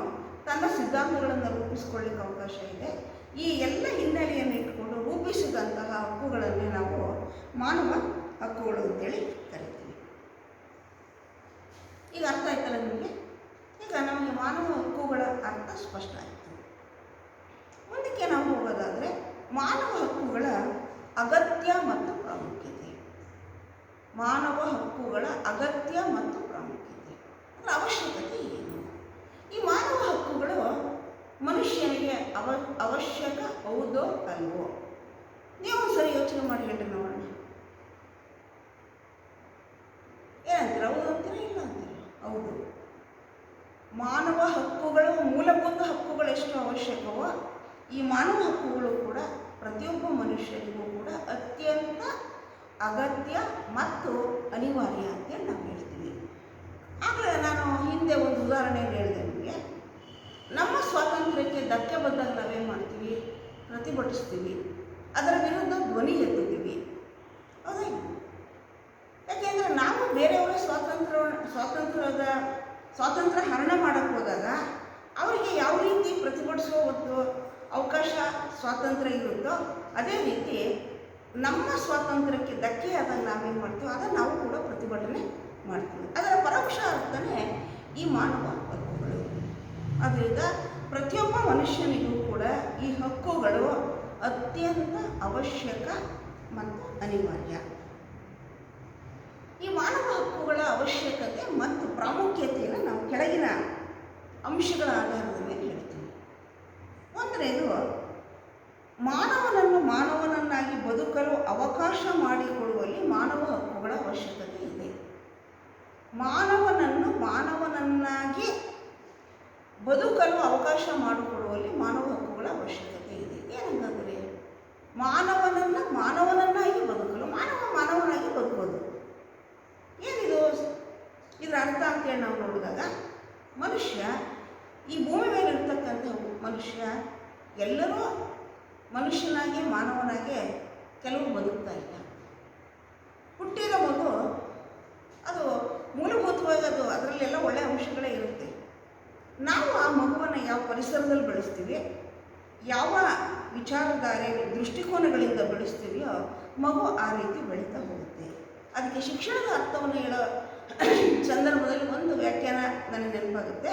ತನ್ನ ಸಿದ್ಧಾಂತಗಳನ್ನು ರೂಪಿಸ್ಕೊಳ್ಳಿಕ್ಕೆ ಅವಕಾಶ ಇದೆ. ಈ ಎಲ್ಲ ಹಿನ್ನೆಲೆಯನ್ನು ಇಟ್ಕೊಂಡು ರೂಪಿಸಿದಂತಹ ಹಕ್ಕುಗಳನ್ನೇ ನಾವು ಮಾನವ ಹಕ್ಕುಗಳು ಅಂತೇಳಿ ಕರಿತೀವಿ. ಈಗ ಅರ್ಥ ಆಯ್ತಲ್ಲ ನಿಮಗೆ? ಈಗ ನಮಗೆ ಮಾನವ ಹಕ್ಕುಗಳ ಅರ್ಥ ಸ್ಪಷ್ಟ ಆಯಿತು. ಮುಂದಕ್ಕೆ ನಾವು ಹೋಗೋದಾದರೆ ಮಾನವ ಹಕ್ಕುಗಳ ಅಗತ್ಯ ಮತ್ತು ಪ್ರಾಮುಖ್ಯತೆ. ಮಾನವ ಹಕ್ಕುಗಳ ಅಗತ್ಯ ಮತ್ತು ಪ್ರಾಮುಖ್ಯತೆ ಅಂದರೆ ಅವಶ್ಯಕತೆ ಏನು? ಈ ಮಾನವ ಹಕ್ಕುಗಳು ಮನುಷ್ಯನಿಗೆ ಅವಶ್ಯಕ ಹೌದೋ ಅಲ್ವೋ? ನೀವು ಒಂದ್ಸರಿ ಯೋಚನೆ ಮಾಡಿ ಹೇಳ್ರಿ ನೋಡೋಣ. ಏನಂತೀರ? ಹೌದು ಅಂತೀರ, ಇಲ್ಲ ಅಂತೀರ? ಹೌದು. ಮಾನವ ಹಕ್ಕುಗಳು, ಮೂಲಭೂತ ಹಕ್ಕುಗಳು ಎಷ್ಟು ಅವಶ್ಯಕವೋ ಈ ಮಾನವ ಹಕ್ಕುಗಳು ಕೂಡ ಪ್ರತಿಯೊಬ್ಬ ಮನುಷ್ಯನಿಗೂ ಕೂಡ ಅತ್ಯಂತ ಅಗತ್ಯ ಮತ್ತು ಅನಿವಾರ್ಯ ಅಂತೇಳಿ ನಾವು ಹೇಳ್ತೀವಿ. ಆಗಲೇ ನಾನು ಹಿಂದೆ ಒಂದು ಉದಾಹರಣೆ ಹೇಳಿದೆ ನಿಮಗೆ. ನಮ್ಮ ಸ್ವಾತಂತ್ರ್ಯಕ್ಕೆ ಧಕ್ಕೆ ಬಂದಾಗ ನಾವೇನು ಮಾಡ್ತೀವಿ? ಪ್ರತಿಭಟಿಸ್ತೀವಿ, ಅದರ ವಿರುದ್ಧ ಧ್ವನಿ ಎತ್ತುತ್ತೀವಿ. ಹೌದಾ? ಯಾಕೆಂದರೆ ನಾವು ಬೇರೆಯವರ ಸ್ವಾತಂತ್ರ್ಯ ಹರಣ ಮಾಡೋಕ್ಕೆ ಹೋದಾಗ ಅವರಿಗೆ ಯಾವ ರೀತಿ ಪ್ರತಿಭಟಿಸುವ ಒಂದು ಅವಕಾಶ ಸ್ವಾತಂತ್ರ್ಯ ಇರುತ್ತೋ ಅದೇ ರೀತಿ ನಮ್ಮ ಸ್ವಾತಂತ್ರ್ಯಕ್ಕೆ ಧಕ್ಕೆಯಾದಾಗ ನಾವೇನು ಮಾಡ್ತೀವೋ ಅದನ್ನು ನಾವು ಕೂಡ ಪ್ರತಿಭಟನೆ ಮಾಡ್ತೀವಿ. ಅದರ ಪರೋಕ್ಷ ಅರ್ಥನೇ ಈ ಮಾನವ ಹಕ್ಕುಗಳು. ಅದರಿಂದ ಪ್ರತಿಯೊಬ್ಬ ಮನುಷ್ಯನಿಗೂ ಕೂಡ ಈ ಹಕ್ಕುಗಳು ಅತ್ಯಂತ ಅವಶ್ಯಕ ಮತ್ತು ಅನಿವಾರ್ಯ. ಈ ಮಾನವ ಹಕ್ಕುಗಳ ಅವಶ್ಯಕತೆ ಮತ್ತು ಪ್ರಾಮುಖ್ಯತೆಯನ್ನು ನಾವು ಕೆಳಗಿನ ಅಂಶಗಳ ಆಧಾರದ ಮೇಲೆ ಹೇಳ್ತೀವಿ. ಒಂದನೇದು, ಮಾನವನನ್ನು ಮಾನವನನ್ನಾಗಿ ಬದುಕಲು ಅವಕಾಶ ಮಾಡಿಕೊಡುವಲ್ಲಿ ಮಾನವ ಹಕ್ಕುಗಳ ಅವಶ್ಯಕತೆ ಇದೆ. ಮಾನವನನ್ನು ಮಾನವನನ್ನಾಗಿ ಬದುಕಲು ಅವಕಾಶ ಮಾಡಿಕೊಡುವಲ್ಲಿ ಮಾನವ ಹಕ್ಕುಗಳ ಅವಶ್ಯಕತೆ ಇದೆ. ಏನಂತಂದರೆ ಮಾನವನನ್ನು ಮಾನವನನ್ನಾಗಿ ಬದುಕಲು, ಮಾನವನಾಗಿ ಬದುಕೋದು ಏನಿದು? ಇದರ ಅರ್ಥ ಅಂತೇಳಿ ನಾವು ನೋಡಿದಾಗ ಮನುಷ್ಯ, ಈ ಭೂಮಿ ಮೇಲೆ ಇರ್ತಕ್ಕಂಥ ಮನುಷ್ಯ ಎಲ್ಲರೂ ಮನುಷ್ಯನಾಗಿ ಮಾನವನಾಗೆ ಕೆಲವು ಬದುಕ್ತಾ ಇಲ್ಲ. ಹುಟ್ಟಿದ ಮಗು ಅದು ಮೂಲಭೂತವಾಗಿ ಅದರಲ್ಲೆಲ್ಲ ಒಳ್ಳೆಯ ಅಂಶಗಳೇ ಇರುತ್ತೆ. ನಾವು ಆ ಮಗುವನ್ನು ಯಾವ ಪರಿಸರದಲ್ಲಿ ಬೆಳೆಸ್ತೀವಿ, ಯಾವ ವಿಚಾರಧಾರೆ ದೃಷ್ಟಿಕೋನಗಳಿಂದ ಬೆಳೆಸ್ತೀವಿಯೋ ಮಗು ಆ ರೀತಿ ಬೆಳೀತಾ ಹೋಗುತ್ತೆ. ಅದಕ್ಕೆ ಶಿಕ್ಷಣದ ಅರ್ಥವನ್ನು ಹೇಳೋ ಸಂದರ್ಭದಲ್ಲಿ ಒಂದು ವ್ಯಾಖ್ಯಾನ ನನಗೆ ನೆನಪಾಗುತ್ತೆ.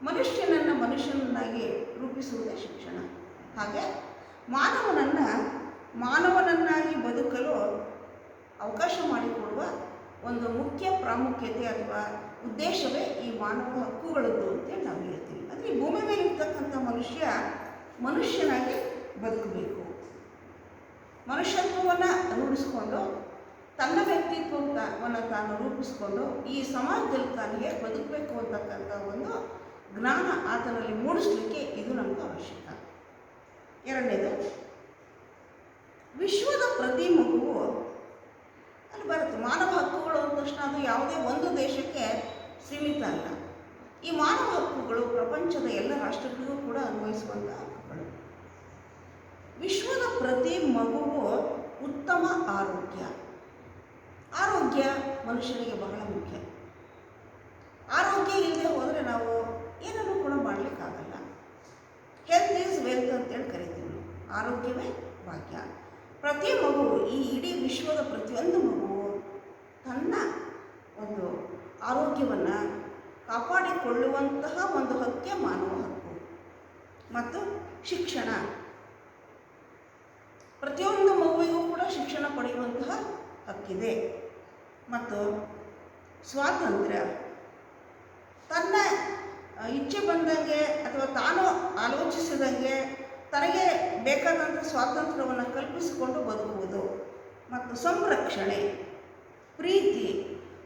ಮನುಷ್ಯನನ್ನು ಮನುಷ್ಯನನ್ನಾಗಿ ರೂಪಿಸುವುದೇ ಶಿಕ್ಷಣ. ಹಾಗೆ ಮಾನವನನ್ನಾಗಿ ಬದುಕಲು ಅವಕಾಶ ಮಾಡಿಕೊಡುವ ಒಂದು ಮುಖ್ಯ ಪ್ರಾಮುಖ್ಯತೆ ಅಥವಾ ಉದ್ದೇಶವೇ ಈ ಮಾನವ ಹಕ್ಕುಗಳದ್ದು ಅಂತೇಳಿ ನಾವು ಹೇಳ್ತೀವಿ. ಅಂದರೆ ಈ ಭೂಮಿ ಮೇಲೆ ಇರ್ತಕ್ಕಂಥ ಮನುಷ್ಯನಾಗಿ ಬದುಕಬೇಕು, ಮನುಷ್ಯತ್ವವನ್ನು ರೂಢಿಸ್ಕೊಂಡು ತನ್ನ ವ್ಯಕ್ತಿತ್ವವನ್ನು ತಾನು ರೂಪಿಸ್ಕೊಂಡು ಈ ಸಮಾಜದಲ್ಲಿ ತಾನಿಗೆ ಬದುಕಬೇಕು ಅಂತಕ್ಕಂಥ ಒಂದು ಜ್ಞಾನ ಆತನಲ್ಲಿ ಮೂಡಿಸ್ಲಿಕ್ಕೆ ಇದು ನಮಗೆ ಅವಶ್ಯಕ. ಎರಡನೇದು, ವಿಶ್ವದ ಪ್ರತಿ ಮಗುವು ಅಲ್ಲಿ ಬರುತ್ತೆ. ಮಾನವ ಹಕ್ಕುಗಳು ಅಂದ ತಕ್ಷಣ ಅದು ಯಾವುದೇ ಒಂದು ದೇಶಕ್ಕೆ ಸೀಮಿತ ಅಲ್ಲ. ಈ ಮಾನವ ಹಕ್ಕುಗಳು ಪ್ರಪಂಚದ ಎಲ್ಲ ರಾಷ್ಟ್ರಗಳಿಗೂ ಕೂಡ ಅನ್ವಯಿಸುವಂಥ ಹಕ್ಕುಗಳು. ವಿಶ್ವದ ಪ್ರತಿ ಮಗುವು ಉತ್ತಮ ಆರೋಗ್ಯ ಮನುಷ್ಯನಿಗೆ ಬಹಳ ಮುಖ್ಯ. ಆರೋಗ್ಯ ಇಲ್ಲದೆ ಹೋದರೆ ನಾವು ಏನನ್ನೂ ಕೂಡ ಮಾಡಲಿಕ್ಕಾಗಲ್ಲ. ಹೆಲ್ತ್ ಈಸ್ ವೆಲ್ತ್ ಅಂತೇಳಿ ಕರಿತೀವಿ. ಆರೋಗ್ಯವೇ ಭಾಗ್ಯ. ಪ್ರತಿ ಮಗುವು, ಈ ಇಡೀ ವಿಶ್ವದ ಪ್ರತಿಯೊಂದು ಮಗುವು ತನ್ನ ಒಂದು ಆರೋಗ್ಯವನ್ನು ಕಾಪಾಡಿಕೊಳ್ಳುವಂತಹ ಒಂದು ಹಕ್ಕೇ ಮಾನವ ಹಕ್ಕು. ಮತ್ತು ಶಿಕ್ಷಣ, ಪ್ರತಿಯೊಂದು ಮಗುವಿಗೂ ಕೂಡ ಶಿಕ್ಷಣ ಪಡೆಯುವಂತಹ ಹಕ್ಕಿದೆ. ಮತ್ತು ಸ್ವಾತಂತ್ರ್ಯ, ತನ್ನ ಇಚ್ಛೆ ಬಂದಂಗೆ ಅಥವಾ ತಾನು ಆಲೋಚಿಸಿದಂಗೆ ತನಗೆ ಬೇಕಾದಂಥ ಸ್ವಾತಂತ್ರ್ಯವನ್ನು ಕಲ್ಪಿಸಿಕೊಂಡು ಬದುಕುವುದು. ಮತ್ತು ಸಂರಕ್ಷಣೆ, ಪ್ರೀತಿ,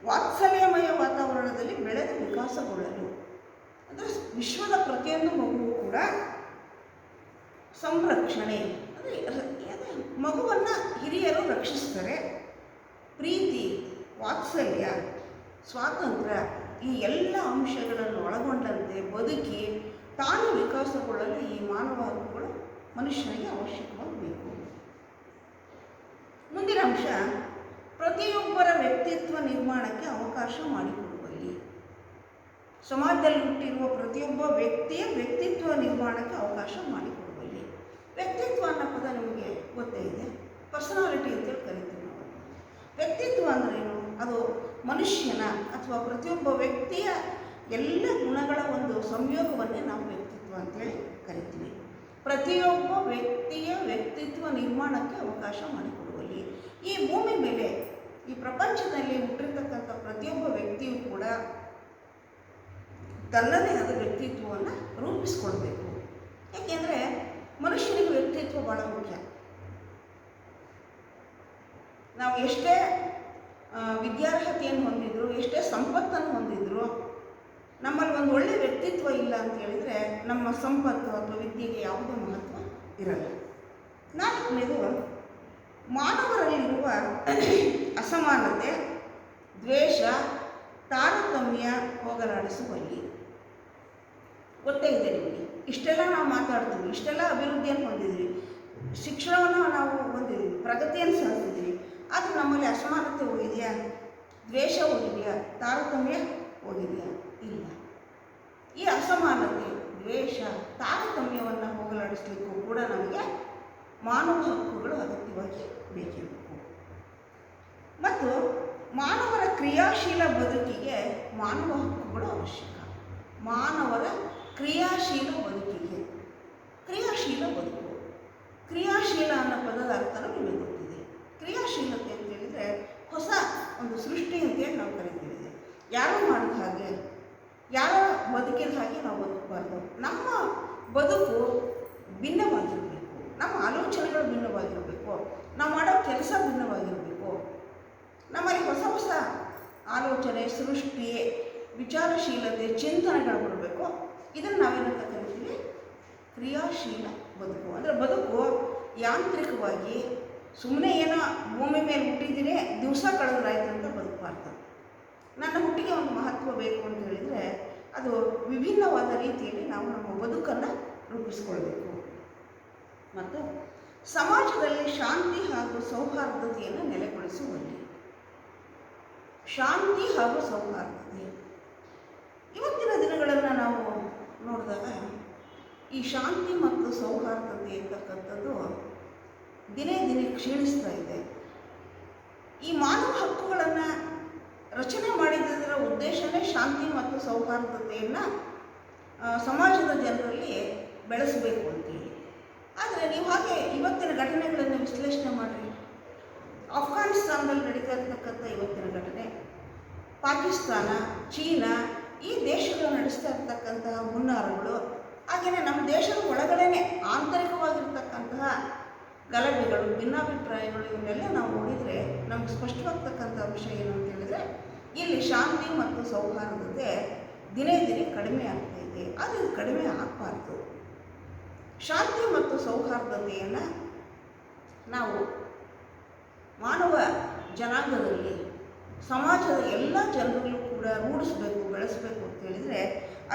ವಾತ್ಸಲ್ಯಮಯ ವಾತಾವರಣದಲ್ಲಿ ಬೆಳೆದು ವಿಕಾಸಗೊಳ್ಳಲು. ಅಂದರೆ ವಿಶ್ವದ ಪ್ರತಿಯೊಂದು ಮಗುವು ಕೂಡ ಸಂರಕ್ಷಣೆ ಅಂದರೆ ಮಗುವನ್ನು ಹಿರಿಯರು ರಕ್ಷಿಸ್ತಾರೆ. ಪ್ರೀತಿ, ವಾತ್ಸಲ್ಯ, ಸ್ವಾತಂತ್ರ್ಯ ಈ ಎಲ್ಲ ಅಂಶಗಳನ್ನು ಒಳಗೊಂಡಂತೆ ಬದುಕಿ ತಾನು ವಿಕಾಸಗೊಳ್ಳಲು ಈ ಮಾನವ ಹಕ್ಕುಗಳು ಮನುಷ್ಯನಿಗೆ ಅವಶ್ಯಕವಾಗಬೇಕು. ಮುಂದಿನ ಅಂಶ, ಪ್ರತಿಯೊಬ್ಬರ ವ್ಯಕ್ತಿತ್ವ ನಿರ್ಮಾಣಕ್ಕೆ ಅವಕಾಶ ಮಾಡಿಕೊಡುವಲ್ಲಿ. ಸಮಾಜದಲ್ಲಿ ಹುಟ್ಟಿರುವ ಪ್ರತಿಯೊಬ್ಬ ವ್ಯಕ್ತಿಯ ವ್ಯಕ್ತಿತ್ವ ನಿರ್ಮಾಣಕ್ಕೆ ಅವಕಾಶ ಮಾಡಿಕೊಡುವಲ್ಲಿ. ವ್ಯಕ್ತಿತ್ವ ಅನ್ನೋ ಪದ ನಿಮಗೆ ಗೊತ್ತೇ ಇದೆ, ಪರ್ಸನಾಲಿಟಿ ಅಂತೇಳಿ ಕರಿತೀವಿ ನಾವು. ವ್ಯಕ್ತಿತ್ವ ಅಂದ್ರೇನು? ಅದು ಮನುಷ್ಯನ ಅಥವಾ ಪ್ರತಿಯೊಬ್ಬ ವ್ಯಕ್ತಿಯ ಎಲ್ಲ ಗುಣಗಳ ಒಂದು ಸಂಯೋಗವನ್ನೇ ನಾವು ವ್ಯಕ್ತಿತ್ವ ಅಂತೇಳಿ ಕರಿತೀವಿ. ಪ್ರತಿಯೊಬ್ಬ ವ್ಯಕ್ತಿಯ ವ್ಯಕ್ತಿತ್ವ ನಿರ್ಮಾಣಕ್ಕೆ ಅವಕಾಶ ಮಾಡಿಕೊಡುವಲ್ಲಿ ಈ ಭೂಮಿ ಮೇಲೆ, ಈ ಪ್ರಪಂಚದಲ್ಲಿ ಹುಟ್ಟಿರ್ತಕ್ಕಂಥ ಪ್ರತಿಯೊಬ್ಬ ವ್ಯಕ್ತಿಯೂ ಕೂಡ ತನ್ನದೇ ಆದ ವ್ಯಕ್ತಿತ್ವವನ್ನು ರೂಪಿಸ್ಕೊಳ್ಬೇಕು. ಏಕೆಂದರೆ ಮನುಷ್ಯನಿಗೆ ವ್ಯಕ್ತಿತ್ವ ಭಾಳ ಮುಖ್ಯ. ನಾವು ಎಷ್ಟೇ ವಿದ್ಯಾರ್ಹತೆಯನ್ನು ಹೊಂದಿದ್ರು, ಎಷ್ಟೇ ಸಂಪತ್ತನ್ನು ಹೊಂದಿದ್ರು, ನಮ್ಮಲ್ಲಿ ಒಂದು ಒಳ್ಳೆಯ ವ್ಯಕ್ತಿತ್ವ ಇಲ್ಲ ಅಂತ ಹೇಳಿದರೆ ನಮ್ಮ ಸಂಪತ್ತು ಅಥವಾ ವಿದ್ಯೆಗೆ ಯಾವುದೇ ಮಹತ್ವ ಇರಲ್ಲ. ನಾಲ್ಕನೇದು, ಮಾನವರಲ್ಲಿರುವ ಅಸಮಾನತೆ, ದ್ವೇಷ, ತಾರತಮ್ಯ ಹೋಗಲಾಡಿಸುವಲ್ಲಿ. ಗೊತ್ತೇ ಇದೆ ನಿಮಗೆ, ಇಷ್ಟೆಲ್ಲ ನಾವು ಮಾತಾಡ್ತೀವಿ, ಇಷ್ಟೆಲ್ಲ ಅಭಿವೃದ್ಧಿಯನ್ನು ಹೊಂದಿದ್ವಿ, ಶಿಕ್ಷಣವನ್ನು ನಾವು ಹೊಂದಿದ್ವಿ, ಪ್ರಗತಿಯನ್ನು ಸಾಧಿಸಿದ್ವಿ, ಆದರೆ ನಮ್ಮಲ್ಲಿ ಅಸಮಾನತೆ ಹೋಗಿದೆಯಾ? ದ್ವೇಷ ಹೋಗಿದೆಯಾ? ತಾರತಮ್ಯ ಹೋಗಿದೆಯಾ? ಇಲ್ಲ. ಈ ಅಸಮಾನತೆ, ದ್ವೇಷ, ತಾರತಮ್ಯವನ್ನು ಹೋಗಲಾಡಿಸಲಿಕ್ಕೂ ಕೂಡ ನಮಗೆ ಮಾನವ ಹಕ್ಕುಗಳು ಅಗತ್ಯವಾಗಿ ಬೇಕಿರಬೇಕು. ಮತ್ತು ಮಾನವರ ಕ್ರಿಯಾಶೀಲ ಬದುಕಿಗೆ ಮಾನವ ಹಕ್ಕುಗಳು ಅವಶ್ಯಕ. ಮಾನವರ ಕ್ರಿಯಾಶೀಲ ಬದುಕಿಗೆ, ಕ್ರಿಯಾಶೀಲ ಬದುಕು, ಕ್ರಿಯಾಶೀಲ ಅನ್ನೋ ಪದದ ಅರ್ಥನೂ ನಿಮಗೆ ಗೊತ್ತಿದೆ. ಕ್ರಿಯಾಶೀಲತೆ ಅಂತ ಹೇಳಿದರೆ ಹೊಸ ಒಂದು ಸೃಷ್ಟಿ ಅಂತೇಳಿ ನಾವು ಕರಿತೀವಿ. ಯಾರೋ ಮಾಡಿದ ಹಾಗೆ, ಯಾರೋ ಬದುಕಿದ ಹಾಗೆ ನಾವು ಬದುಕಬಾರ್ದು. ನಮ್ಮ ಬದುಕು ಭಿನ್ನವಾಗಿರಬೇಕು, ನಮ್ಮ ಆಲೋಚನೆಗಳು ಭಿನ್ನವಾಗಿರಬೇಕು, ನಾವು ಮಾಡೋ ಕೆಲಸ ಭಿನ್ನವಾಗಿರಬೇಕು. ನಮ್ಮಲ್ಲಿ ಹೊಸ ಹೊಸ ಆಲೋಚನೆ, ಸೃಷ್ಟಿ, ವಿಚಾರಶೀಲತೆ, ಚಿಂತನೆಗಳು ಬರಬೇಕು. ಇದನ್ನು ನಾವೇನಂತ ಕರಿತೀವಿ? ಕ್ರಿಯಾಶೀಲ ಬದುಕು. ಅಂದರೆ ಬದುಕು ಯಾಂತ್ರಿಕವಾಗಿ ಸುಮ್ಮನೆ ಏನೋ ಭೂಮಿ ಮೇಲೆ ಹುಟ್ಟಿದ್ದೀನಿ, ದಿವಸ ಕಳೆದ್ರಾಯ್ತು ಅಂತ ಬದುಕಬಾರ್ದು. ನನ್ನ ಹುಟ್ಟಿಗೆ ಒಂದು ಮಹತ್ವ ಬೇಕು ಅಂತ ಹೇಳಿದರೆ ಅದು ವಿಭಿನ್ನವಾದ ರೀತಿಯಲ್ಲಿ ನಾವು ನಮ್ಮ ಬದುಕನ್ನು ರೂಪಿಸ್ಕೊಳ್ಬೇಕು. ಮತ್ತು ಸಮಾಜದಲ್ಲಿ ಶಾಂತಿ ಹಾಗೂ ಸೌಹಾರ್ದತೆಯನ್ನು ನೆಲೆಗೊಳಿಸುವಲ್ಲಿ. ಶಾಂತಿ ಹಾಗೂ ಸೌಹಾರ್ದತೆ, ಇವತ್ತಿನ ದಿನಗಳನ್ನು ನಾವು ನೋಡಿದಾಗ ಈ ಶಾಂತಿ ಮತ್ತು ಸೌಹಾರ್ದತೆ ಅಂತಕ್ಕಂಥದ್ದು ದಿನೇ ದಿನೇ ಕ್ಷೀಣಿಸ್ತಾ ಇದೆ. ಈ ಮಾನವ ಹಕ್ಕುಗಳನ್ನು ರಚನೆ ಮಾಡಿದ್ದರ ಉದ್ದೇಶವೇ ಶಾಂತಿ ಮತ್ತು ಸೌಹಾರ್ದತೆಯನ್ನು ಸಮಾಜದ ಜನರಲ್ಲಿ ಬೆಳೆಸಬೇಕು ಅಂತೇಳಿ. ಆದರೆ ನೀವು ಹಾಗೆ ಇವತ್ತಿನ ಘಟನೆಗಳನ್ನು ವಿಶ್ಲೇಷಣೆ ಮಾಡಿರಿ. ಅಫ್ಘಾನಿಸ್ತಾನದಲ್ಲಿ ನಡೀತಾ ಇರ್ತಕ್ಕಂಥ ಇವತ್ತಿನ ಘಟನೆ, ಪಾಕಿಸ್ತಾನ, ಚೀನಾ ಈ ದೇಶಗಳು ನಡೆಸ್ತಾ ಇರ್ತಕ್ಕಂತಹ ಹುನ್ನಾರಗಳು, ಹಾಗೆಯೇ ನಮ್ಮ ದೇಶದ ಒಳಗಡೆನೆ ಆಂತರಿಕವಾಗಿರ್ತಕ್ಕಂತಹ ಗಲಭೆಗಳು, ಭಿನ್ನಾಭಿಪ್ರಾಯಗಳು, ಇವನ್ನೆಲ್ಲ ನಾವು ನೋಡಿದರೆ ನಮ್ಗೆ ಸ್ಪಷ್ಟವಾಗ್ತಕ್ಕಂಥ ವಿಷಯ ಏನು ಅಂತ ಹೇಳಿದರೆ ಇಲ್ಲಿ ಶಾಂತಿ ಮತ್ತು ಸೌಹಾರ್ದತೆ ದಿನೇ ದಿನೇ ಕಡಿಮೆ ಆಗ್ತಾ ಇದೆ. ಆದರೆ ಇದು ಕಡಿಮೆ ಆಗಬಾರ್ದು. ಶಾಂತಿ ಮತ್ತು ಸೌಹಾರ್ದತೆಯನ್ನು ನಾವು ಮಾನವ ಜನಾಂಗದಲ್ಲಿ, ಸಮಾಜದ ಎಲ್ಲ ಜನರಲ್ಲೂ ಕೂಡ ರೂಢಿಸಬೇಕು, ಬೆಳೆಸಬೇಕು ಅಂತ ಹೇಳಿದರೆ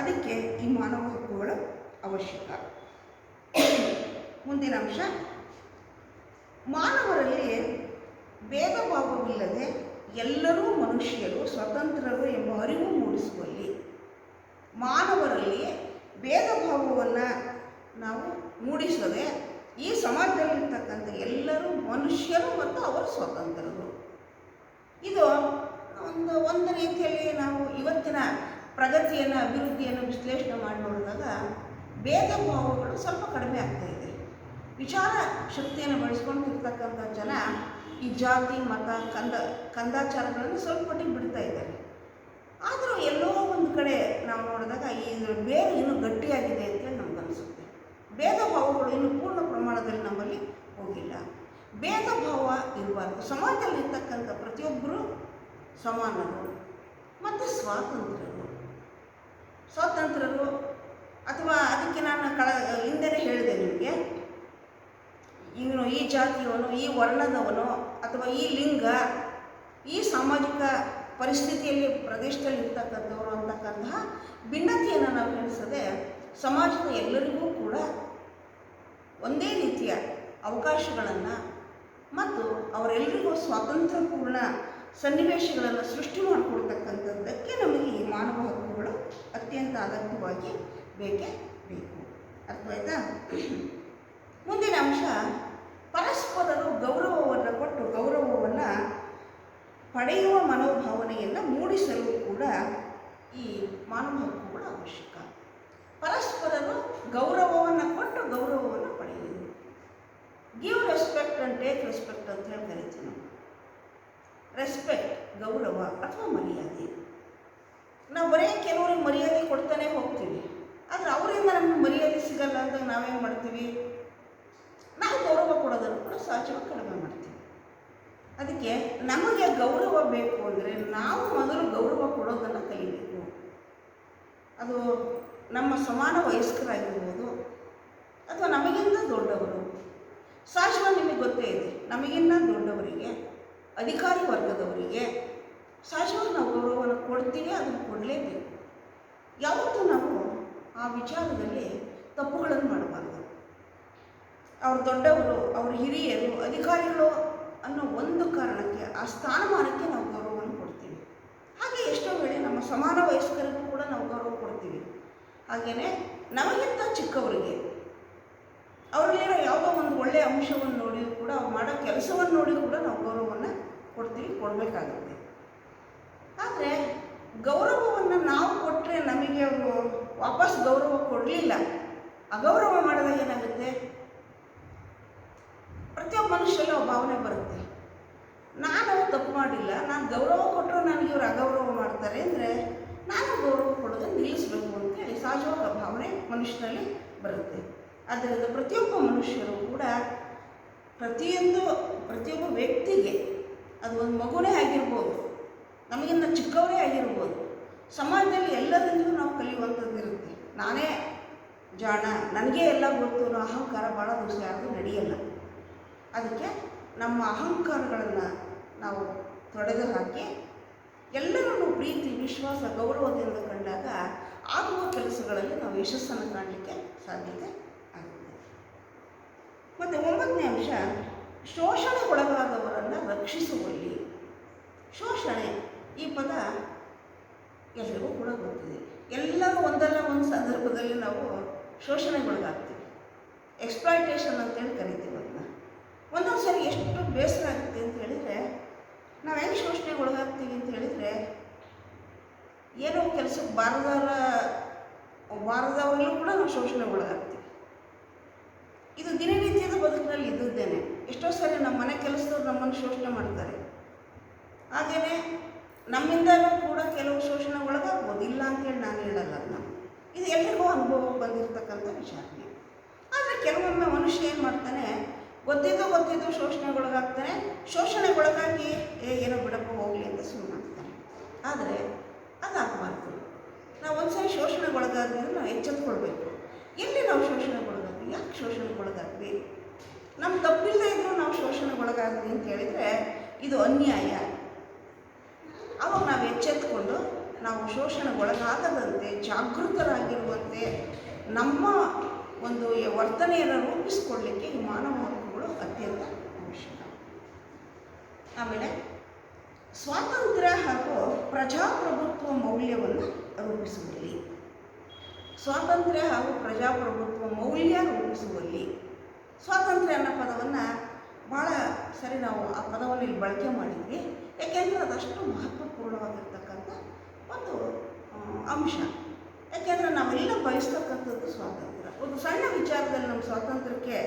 ಅದಕ್ಕೆ ಈ ಮಾನವ ಹಕ್ಕುಗಳ ಅವಶ್ಯಕ. ಮುಂದಿನ ಅಂಶ, ಮಾನವರಲ್ಲಿ ಭೇದ ಭಾವವಿಲ್ಲದೆ ಎಲ್ಲರೂ ಮನುಷ್ಯರು ಸ್ವತಂತ್ರರು ಎಂಬ ಅರಿವು ಮೂಡಿಸುವಲ್ಲಿ. ಮಾನವರಲ್ಲಿ ಭೇದ ಭಾವವನ್ನು ನಾವು ಮೂಡಿಸದೆ ಈ ಸಮಾಜದಲ್ಲಿರ್ತಕ್ಕಂಥ ಎಲ್ಲರೂ ಮನುಷ್ಯರು ಮತ್ತು ಅವರು ಸ್ವತಂತ್ರರು. ಇದು ಒಂದು ರೀತಿಯಲ್ಲಿ ನಾವು ಇವತ್ತಿನ ಪ್ರಗತಿಯನ್ನು, ಅಭಿವೃದ್ಧಿಯನ್ನು ವಿಶ್ಲೇಷಣೆ ಮಾಡಿ ನೋಡಿದಾಗ ಭೇದ ಭಾವಗಳು ಸ್ವಲ್ಪ ಕಡಿಮೆ ಆಗ್ತಾ ಇದೆ. ವಿಚಾರ ಶಕ್ತಿಯನ್ನು ಬೆಳೆಸ್ಕೊಂಡಿರ್ತಕ್ಕಂಥ ಜನ ಈ ಜಾತಿ, ಮತ, ಕಂದಾಚಾರಗಳನ್ನು ಸ್ವಲ್ಪ ಮಟ್ಟಿಗೆ ಬಿಡ್ತಾ ಇದ್ದಾರೆ. ಆದರೂ ಎಲ್ಲೋ ಒಂದು ಕಡೆ ನಾವು ನೋಡಿದಾಗ ಇದರ ಬೇರೆ ಇನ್ನೂ ಗಟ್ಟಿಯಾಗಿದೆ ಅಂತೇಳಿ ನಮ್ಗೆ ಅನಿಸುತ್ತೆ. ಭೇದ ಭಾವಗಳು ಇನ್ನೂ ಪೂರ್ಣ ಪ್ರಮಾಣದಲ್ಲಿ ನಮ್ಮಲ್ಲಿ ಹೋಗಿಲ್ಲ. ಭೇದ ಭಾವ ಇರಬಾರ್ದು. ಸಮಾಜದಲ್ಲಿರ್ತಕ್ಕಂಥ ಪ್ರತಿಯೊಬ್ಬರು ಸಮಾನರು ಮತ್ತು ಸ್ವಾತಂತ್ರ್ಯರು ಅಥವಾ ಅದಕ್ಕೆ ನಾನು ಹಿಂದೆನೇ ಹೇಳಿದೆ ನಿಮಗೆ, ಇವನು ಈ ಜಾತಿಯವನು, ಈ ವರ್ಣದವನು ಅಥವಾ ಈ ಲಿಂಗ, ಈ ಸಾಮಾಜಿಕ ಪರಿಸ್ಥಿತಿಯಲ್ಲಿ ಪ್ರದೇಶದಲ್ಲಿ ಇರ್ತಕ್ಕಂಥವ್ರು ಅಂತಕ್ಕಂತಹ ಭಿನ್ನತೆಯನ್ನು ನಾವು ಎಣಿಸದೆ ಸಮಾಜದ ಎಲ್ಲರಿಗೂ ಕೂಡ ಒಂದೇ ರೀತಿಯ ಅವಕಾಶಗಳನ್ನು ಮತ್ತು ಅವರೆಲ್ಲರಿಗೂ ಸ್ವಾತಂತ್ರ್ಯಪೂರ್ಣ ಸನ್ನಿವೇಶಗಳನ್ನು ಸೃಷ್ಟಿ ಮಾಡಿಕೊಡ್ತಕ್ಕಂಥದ್ದಕ್ಕೆ ನಮಗೆ ಈ ಮಾನವ ಹಕ್ಕುಗಳು ಅಗತ್ಯವಾಗಿ ಬೇಕೇ ಬೇಕು. ಅರ್ಥವಾಯ್ತಾ? ಮುಂದಿನ ಅಂಶ, ಪರಸ್ಪರರು ಗೌರವವನ್ನು ಕೊಟ್ಟು ಗೌರವವನ್ನು ಪಡೆಯುವ ಮನೋಭಾವನೆಯನ್ನು ಮೂಡಿಸಲು ಕೂಡ ಈ ಮಾನವ ಹಕ್ಕುಗಳು ಅವಶ್ಯಕ. ಪರಸ್ಪರರು ಗೌರವವನ್ನು ಕೊಟ್ಟು ಗೌರವವನ್ನು ಪಡೆಯುವುದು. Give respect and take respect ಅಂತ ಹೇಳಿ ಕರಿತೀವಿ ನಾವು. ರೆಸ್ಪೆಕ್ಟ್ ಗೌರವ ಅಥವಾ ಮರ್ಯಾದೆ. ನಾವು ಬರೀ ಕೆಲವ್ರಿಗೆ ಮರ್ಯಾದೆ ಕೊಡ್ತಾನೆ ಹೋಗ್ತೀವಿ, ಆದರೆ ಅವರಿಂದ ನಮಗೆ ಮರ್ಯಾದೆ ಸಿಗಲ್ಲ ಅಂತ ನಾವೇನು ಮಾಡ್ತೀವಿ, ನಾವು ಗೌರವ ಕೊಡೋದನ್ನು ಕೂಡ ಸಹಜವಾಗಿ ಕಡಿಮೆ ಮಾಡ್ತೀವಿ. ಅದಕ್ಕೆ ನಮಗೆ ಗೌರವ ಬೇಕು ಅಂದರೆ ನಾವು ಮೊದಲು ಗೌರವ ಕೊಡೋದನ್ನು ಕಲಿಬೇಕು. ಅದು ನಮ್ಮ ಸಮಾನ ವಯಸ್ಕರಾಗಿರ್ಬೋದು ಅಥವಾ ನಮಗಿಂತ ದೊಡ್ಡವರು. ಸಹಜವಾಗಿ ನಿಮಗೆ ಗೊತ್ತೇ ಇದೆ, ನಮಗಿನ್ನ ದೊಡ್ಡವರಿಗೆ, ಅಧಿಕಾರಿ ವರ್ಗದವರಿಗೆ ಸಹಜವಾಗಿ ನಾವು ಗೌರವವನ್ನು ಕೊಡ್ತೀವಿ, ಅದನ್ನು ಕೊಡಲೇಬೇಕು. ಯಾವತ್ತೂ ನಾವು ಆ ವಿಚಾರದಲ್ಲಿ ತಪ್ಪುಗಳನ್ನು ಮಾಡಬಾರ್ದು. ಅವ್ರು ದೊಡ್ಡವರು, ಅವ್ರ ಹಿರಿಯರು, ಅಧಿಕಾರಿಗಳು ಅನ್ನೋ ಒಂದು ಕಾರಣಕ್ಕೆ ಆ ಸ್ಥಾನಮಾನಕ್ಕೆ ನಾವು ಗೌರವವನ್ನು ಕೊಡ್ತೀವಿ. ಹಾಗೆ ಎಷ್ಟೋ ವೇಳೆ ನಮ್ಮ ಸಮಾನ ವಯಸ್ಕರಿಗೂ ಕೂಡ ನಾವು ಗೌರವ ಕೊಡ್ತೀವಿ. ಹಾಗೆಯೇ ನಮಗಿಂತ ಚಿಕ್ಕವರಿಗೆ ಅವರಲ್ಲಿರೋ ಯಾವುದೋ ಒಂದು ಒಳ್ಳೆಯ ಅಂಶವನ್ನು ನೋಡಿಯೂ ಕೂಡ ಅವ್ರು ಮಾಡೋ ಕೆಲಸವನ್ನು ನೋಡಿ ಕೂಡ ನಾವು ಗೌರವವನ್ನು ಕೊಡ್ತೀವಿ, ಕೊಡಬೇಕಾಗುತ್ತೆ. ಆದರೆ ಗೌರವವನ್ನು ನಾವು ಕೊಟ್ಟರೆ ನಮಗೆ ಅವರು ವಾಪಸ್ ಗೌರವ ಕೊಡಲಿಲ್ಲ, ಅಗೌರವ ಮಾಡಿದಾಗ ಏನಾಗುತ್ತೆ, ಪ್ರತಿಯೊಬ್ಬ ಮನುಷ್ಯಲ್ಲ ಭಾವನೆ ಬರುತ್ತೆ, ನಾನು ತಪ್ಪು ಮಾಡಿಲ್ಲ, ನಾನು ಗೌರವ ಕೊಟ್ಟರು ನನಗೆ ಇವರು ಅಗೌರವ ಮಾಡ್ತಾರೆ ಅಂದರೆ ನಾನು ಗೌರವ ಕೊಡೋದನ್ನು ನಿಲ್ಲಿಸಬೇಕು ಅಂತೇಳಿ ಸಹಜವಾದ ಭಾವನೆ ಮನುಷ್ಯನಲ್ಲಿ ಬರುತ್ತೆ. ಆದ್ದರಿಂದ ಪ್ರತಿಯೊಬ್ಬ ಮನುಷ್ಯರು ಕೂಡ ಪ್ರತಿಯೊಬ್ಬ ವ್ಯಕ್ತಿಗೆ, ಅದು ಒಂದು ಮಗುನೇ ಆಗಿರ್ಬೋದು, ನಮಗಿಂತ ಚಿಕ್ಕವರೇ ಆಗಿರ್ಬೋದು, ಸಮಾಜದಲ್ಲಿ ಎಲ್ಲದನ್ನೂ ನಾವು ಕಲಿಯುವಂಥದ್ದು ಇರುತ್ತೆ. ನಾನೇ ಜಾಣ, ನನಗೆ ಎಲ್ಲ ಗೊತ್ತು ಅನ್ನೋ ಅಹಂಕಾರ ಭಾಳ ದಿವಸ ಯಾರಿಗೂ ನಡೆಯಲ್ಲ. ಅದಕ್ಕೆ ನಮ್ಮ ಅಹಂಕಾರಗಳನ್ನು ನಾವು ತೊಡೆದು ಹಾಕಿ ಎಲ್ಲರನ್ನೂ ಪ್ರೀತಿ, ವಿಶ್ವಾಸ, ಗೌರವದಿಂದ ಕಂಡಾಗ ಆಗುವ ಕೆಲಸಗಳಲ್ಲಿ ನಾವು ಯಶಸ್ಸನ್ನು ಕಾಣಲಿಕ್ಕೆ ಸಾಧ್ಯತೆ ಆಗುತ್ತೆ. ಮತ್ತು 9ನೇ ಅಂಶ, ಶೋಷಣೆಗೊಳಗಾದವರನ್ನು ರಕ್ಷಿಸುವಲ್ಲಿ. ಶೋಷಣೆ ಈ ಪದ ಎಲ್ಲರಿಗೂ ಕೂಡ ಗೊತ್ತಿದೆ. ಎಲ್ಲರೂ ಒಂದಲ್ಲ ಒಂದು ಸಂದರ್ಭದಲ್ಲಿ ನಾವು ಶೋಷಣೆಗೊಳಗಾಗ್ತೀವಿ. ಎಕ್ಸ್ಪ್ಲಾಯ್ಟೇಷನ್ ಅಂತೇಳಿ ಕರಿತೀವಿ ಅದನ್ನ. ಒಂದೊಂದು ಸರಿ ಎಷ್ಟು ಬೇಸರ ಆಗುತ್ತೆ ಅಂತ ಹೇಳಿದರೆ, ನಾವು ಹೆಂಗೆ ಶೋಷಣೆಗೊಳಗಾಗ್ತೀವಿ ಅಂತ ಹೇಳಿದರೆ, ಏನೋ ಕೆಲಸಕ್ಕೆ ಬಾರದವರಲ್ಲೂ ಕೂಡ ನಾವು ಶೋಷಣೆಗೊಳಗಾಗ್ತೀವಿ. ಇದು ದಿನನಿತ್ಯದ ಬದುಕಿನಲ್ಲಿ ಇದ್ದುದ್ದೇನೆ. ಎಷ್ಟೋ ಸರಿ ನಮ್ಮ ಮನೆ ಕೆಲಸದವ್ರು ನಮ್ಮನ್ನು ಶೋಷಣೆ ಮಾಡ್ತಾರೆ. ಹಾಗೆಯೇ ನಮ್ಮಿಂದಲೂ ಕೂಡ ಕೆಲವು ಶೋಷಣೆ ಒಳಗಾಗ್ಬೋದು, ಇಲ್ಲ ಅಂತೇಳಿ ನಾನು ಹೇಳಲ್ಲ. ಅದನ್ನ ಇದು ಎಲ್ರಿಗೂ ಅನುಭವ ಬಂದಿರತಕ್ಕಂಥ ವಿಚಾರಣೆ. ಆದರೆ ಕೆಲವೊಮ್ಮೆ ಮನುಷ್ಯ ಏನು ಮಾಡ್ತಾನೆ, ಗೊತ್ತಿದ್ದು ಶೋಷಣೆಗೊಳಗಾಗ್ತಾನೆ. ಶೋಷಣೆಗೊಳಗಾಗಿ ಏನೋ ಬಿಡಪ್ಪ ಹೋಗಲಿ ಅಂತ ಸುಮ್ಮನಾಗ್ತಾನೆ. ಆದರೆ ಅದಾಗಬಾರ್ದು. ನಾವು ಒಂದ್ಸರಿ ಶೋಷಣೆಗೊಳಗಾದ್ರೆ ನಾವು ಎಚ್ಚೆತ್ಕೊಳ್ಬೇಕು. ಎಲ್ಲಿ ನಾವು ಶೋಷಣೆಗೊಳಗಾದ್ವಿ, ಯಾಕೆ ಶೋಷಣೆಗೊಳಗಾದ್ವಿ, ನಮ್ಮ ತಪ್ಪಿಲ್ಲದೆ ಇದ್ದರೂ ನಾವು ಶೋಷಣೆಗೊಳಗಾದ್ವಿ ಅಂತ ಹೇಳಿದರೆ ಇದು ಅನ್ಯಾಯ. ಅವಾಗ ನಾವು ಎಚ್ಚೆತ್ಕೊಂಡು ನಾವು ಶೋಷಣೆಗೊಳಗಾಗದಂತೆ ಜಾಗೃತರಾಗಿರುವಂತೆ ನಮ್ಮ ಒಂದು ವರ್ತನೆಯನ್ನು ರೂಪಿಸಿಕೊಳ್ಳಲಿಕ್ಕೆ ಈ ಮಾನವ ಹಕ್ಕುಗಳು ಅತ್ಯಂತ ಅವಶ್ಯಕ. ಆಮೇಲೆ ಸ್ವಾತಂತ್ರ್ಯ ಹಾಗೂ ಪ್ರಜಾಪ್ರಭುತ್ವ ಮೌಲ್ಯವನ್ನು ರೂಪಿಸುವಲ್ಲಿ. ಸ್ವಾತಂತ್ರ್ಯ ಹಾಗೂ ಪ್ರಜಾಪ್ರಭುತ್ವ ಮೌಲ್ಯ ರೂಪಿಸುವಲ್ಲಿ. ಸ್ವಾತಂತ್ರ್ಯ ಅನ್ನೋ ಪದವನ್ನು ಭಾಳ ಸರಿ ನಾವು ಆ ಪದವನ್ನು ಇಲ್ಲಿ ಬಳಕೆ ಮಾಡಿದ್ವಿ. ಯಾಕೆಂದರೆ ಅದಷ್ಟು ಮಹತ್ವಪೂರ್ಣವಾಗಿರ್ತಕ್ಕಂಥ ಒಂದು ಅಂಶ. ಯಾಕೆಂದರೆ ನಾವೆಲ್ಲ ಬಯಸ್ತಕ್ಕಂಥದ್ದು ಸ್ವಾತಂತ್ರ್ಯ. ಒಂದು ಸಣ್ಣ ವಿಚಾರದಲ್ಲಿ ನಮ್ಮ ಸ್ವಾತಂತ್ರ್ಯಕ್ಕೆ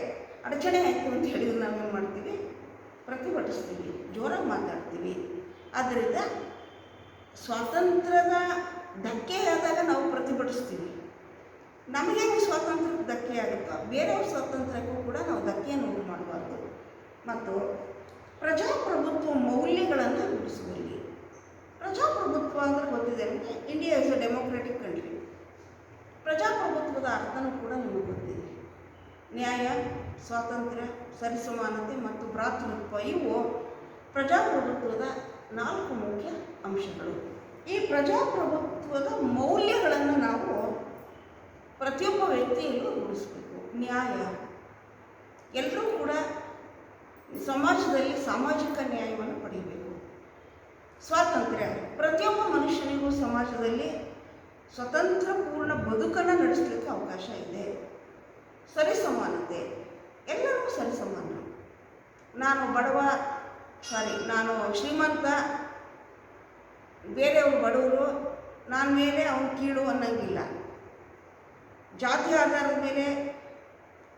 ಅಡಚಣೆ ಆಯಿತು ಅಂತ ಹೇಳಿದ್ರೆ ನಾವೇನು ಮಾಡ್ತೀವಿ, ಪ್ರತಿಭಟಿಸ್ತೀವಿ, ಜೋರಾಗಿ ಮಾತಾಡ್ತೀವಿ. ಆದ್ದರಿಂದ ಸ್ವಾತಂತ್ರ್ಯದ ಧಕ್ಕೆ ಆದಾಗ ನಾವು ಪ್ರತಿಭಟಿಸ್ತೀವಿ. ನಮಗೇನು ಸ್ವಾತಂತ್ರ್ಯಕ್ಕೆ ಧಕ್ಕೆ ಆಗುತ್ತೋ ಬೇರೆಯವ್ರ ಸ್ವಾತಂತ್ರ್ಯಕ್ಕೂ ಕೂಡ ನಾವು ಧಕ್ಕೆಯನ್ನು ಉಂಟು ಮಾಡಬಾರ್ದು. ಮತ್ತು ಪ್ರಜಾಪ್ರಭುತ್ವ ಮೌಲ್ಯಗಳನ್ನು ರೂಪಿಸುವಲ್ಲಿ. ಪ್ರಜಾಪ್ರಭುತ್ವ ಅಂದರೆ ಗೊತ್ತಿದೆ ನಿಮಗೆ, India is a democratic country. ಪ್ರಜಾಪ್ರಭುತ್ವದ ಅರ್ಥನೂ ಕೂಡ ನಿಮಗೆ ಗೊತ್ತಿದೆ. ನ್ಯಾಯ, ಸ್ವಾತಂತ್ರ್ಯ, ಸರಿಸಮಾನತೆ ಮತ್ತು ಭ್ರಾತೃತ್ವ ಇವು ಪ್ರಜಾಪ್ರಭುತ್ವದ 4 ಮುಖ್ಯ ಅಂಶಗಳು. ಈ ಪ್ರಜಾಪ್ರಭುತ್ವದ ಮೌಲ್ಯಗಳನ್ನು ನಾವು ಪ್ರತಿಯೊಬ್ಬ ವ್ಯಕ್ತಿಯಲ್ಲೂ ರೂಢಿಸಬೇಕು. ನ್ಯಾಯ, ಎಲ್ಲರೂ ಕೂಡ ಸಮಾಜದಲ್ಲಿ ಸಾಮಾಜಿಕ ನ್ಯಾಯವನ್ನು ಪಡೆಯಬೇಕು. ಸ್ವಾತಂತ್ರ್ಯ, ಪ್ರತಿಯೊಬ್ಬ ಮನುಷ್ಯನಿಗೂ ಸಮಾಜದಲ್ಲಿ ಸ್ವತಂತ್ರ ಪೂರ್ಣ ಬದುಕನ್ನು ನಡೆಸಲಿಕ್ಕೆ ಅವಕಾಶ ಇದೆ. ಸರಿಸಮಾನತೆ, ಎಲ್ಲರೂ ಸರಿಸಮಾನ. ನಾನು ಶ್ರೀಮಂತ, ಬೇರೆಯವರು ಬಡವರು, ನಾನು ಮೇಲೆ ಅವನು ಕೀಳು ಅನ್ನಂಗಿಲ್ಲ. ಜಾತಿ ಆಧಾರದ ಮೇಲೆ,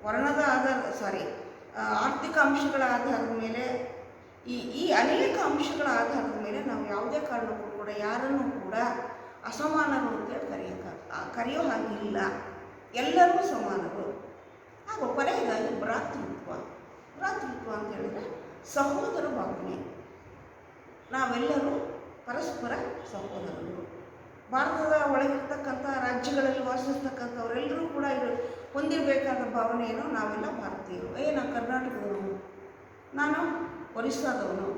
ವರ್ಣದ ಆರ್ಥಿಕ ಅಂಶಗಳ ಆಧಾರದ ಮೇಲೆ, ಈ ಅನೇಕ ಅಂಶಗಳ ಆಧಾರದ ಮೇಲೆ ನಾವು ಯಾವುದೇ ಕಾರಣಕ್ಕೂ ಕೂಡ ಯಾರನ್ನೂ ಕೂಡ ಅಸಮಾನರು ಅಂತೇಳಿ ಕರೆಯೋ ಹಾಗಿಲ್ಲ. ಎಲ್ಲರೂ ಸಮಾನರು. ಹಾಗೂ ಕೊನೆಯದಾಗಿ ಭ್ರಾತೃತ್ವ ಅಂತ ಹೇಳಿದರೆ ಸಹೋದರ ಭಾವನೆ. ನಾವೆಲ್ಲರೂ ಪರಸ್ಪರ ಸಹೋದರರು. ಭಾರತದ ಒಳಗಿರ್ತಕ್ಕಂಥ ರಾಜ್ಯಗಳಲ್ಲಿ ವಾಸಿಸ್ತಕ್ಕಂಥವರೆಲ್ಲರೂ ಕೂಡ ಹೊಂದಿರಬೇಕಾದ ಭಾವನೆ ಏನೋ, ನಾವೆಲ್ಲ ಭಾರತೀಯರು. ನಾನು ಕರ್ನಾಟಕದವನು, ನಾನು ಒರಿಸ್ಸಾದವನು,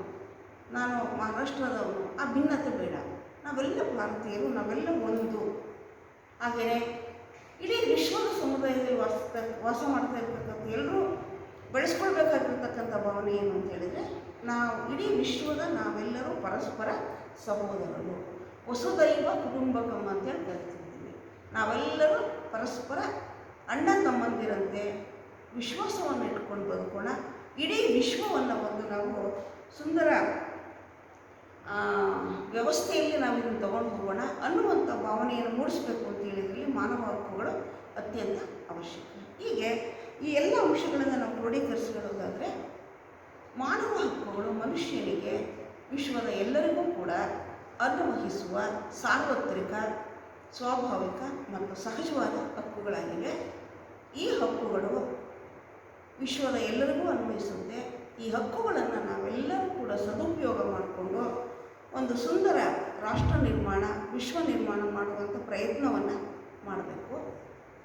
ನಾನು ಮಹಾರಾಷ್ಟ್ರದವನು, ಆ ಭಿನ್ನತೆ ಬೇಡ. ನಾವೆಲ್ಲ ಭಾರತೀಯರು, ನಾವೆಲ್ಲ ಒಂದು. ಹಾಗೆಯೇ ಇಡೀ ವಿಶ್ವದ ಸಮುದಾಯದಲ್ಲಿ ವಾಸ ಮಾಡ್ತಾ ಇರ್ತಕ್ಕಂಥ ಎಲ್ಲರೂ ಬೆಳೆಸ್ಕೊಳ್ಬೇಕಾಗಿರ್ತಕ್ಕಂಥ ಭಾವನೆ ಏನು ಅಂತ ಹೇಳಿದರೆ, ಇಡೀ ವಿಶ್ವದ ನಾವೆಲ್ಲರೂ ಪರಸ್ಪರ ಸಹೋದರರು. ವಸುದೈವ ಕುಟುಂಬಕಂ ಅಂತೇಳಿ ಕರಿತಿದ್ದೀವಿ. ನಾವೆಲ್ಲರೂ ಪರಸ್ಪರ ಅಣ್ಣ ತಮ್ಮಂದಿರಂತೆ ವಿಶ್ವಾಸವನ್ನು ಇಟ್ಕೊಂಡು ಬದುಕೋಣ. ಇಡೀ ವಿಶ್ವವನ್ನು ನಾವು ಸುಂದರ ವ್ಯವಸ್ಥೆಯಲ್ಲಿ ನಾವು ಇದನ್ನು ತಗೊಂಡು ಹೋಗೋಣ ಅನ್ನುವಂಥ ಭಾವನೆಯನ್ನು ಮೂಡಿಸಬೇಕು ಅಂತ ಹೇಳಿದ್ರಲ್ಲಿ ಮಾನವ ಹಕ್ಕುಗಳು ಅತ್ಯಂತ ಅವಶ್ಯಕ. ಹೀಗೆ ಈ ಎಲ್ಲ ಅಂಶಗಳನ್ನು ನಾವು ಕ್ರೋಢೀಕರಿಸಿಕೊಳ್ಳೋದಾದರೆ, ಮಾನವ ಹಕ್ಕುಗಳು ಮನುಷ್ಯನಿಗೆ ವಿಶ್ವದ ಎಲ್ಲರಿಗೂ ಕೂಡ ಅನ್ವಯಿಸುವ ಸಾರ್ವತ್ರಿಕ, ಸ್ವಾಭಾವಿಕ ಮತ್ತು ಸಹಜವಾದ ಹಕ್ಕುಗಳಾಗಿವೆ. ಈ ಹಕ್ಕುಗಳು ವಿಶ್ವದ ಎಲ್ಲರಿಗೂ ಅನ್ವಯಿಸುತ್ತೆ. ಈ ಹಕ್ಕುಗಳನ್ನು ನಾವೆಲ್ಲರೂ ಕೂಡ ಸದುಪಯೋಗ ಮಾಡಿಕೊಂಡು ಒಂದು ಸುಂದರ ರಾಷ್ಟ್ರ ನಿರ್ಮಾಣ, ವಿಶ್ವ ನಿರ್ಮಾಣ ಮಾಡುವಂಥ ಪ್ರಯತ್ನವನ್ನು ಮಾಡಬೇಕು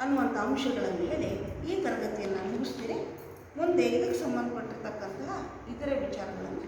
ಅನ್ನುವಂಥ ಅಂಶಗಳನ್ನು ಹೇಳಿ ಈ ತರಗತಿಯನ್ನು ಮುಗಿಸ್ತೀನಿ. ಮುಂದೆ ಇದಕ್ಕೆ ಸಂಬಂಧಪಟ್ಟಿರ್ತಕ್ಕಂತಹ ಇತರೆ ವಿಚಾರಗಳನ್ನು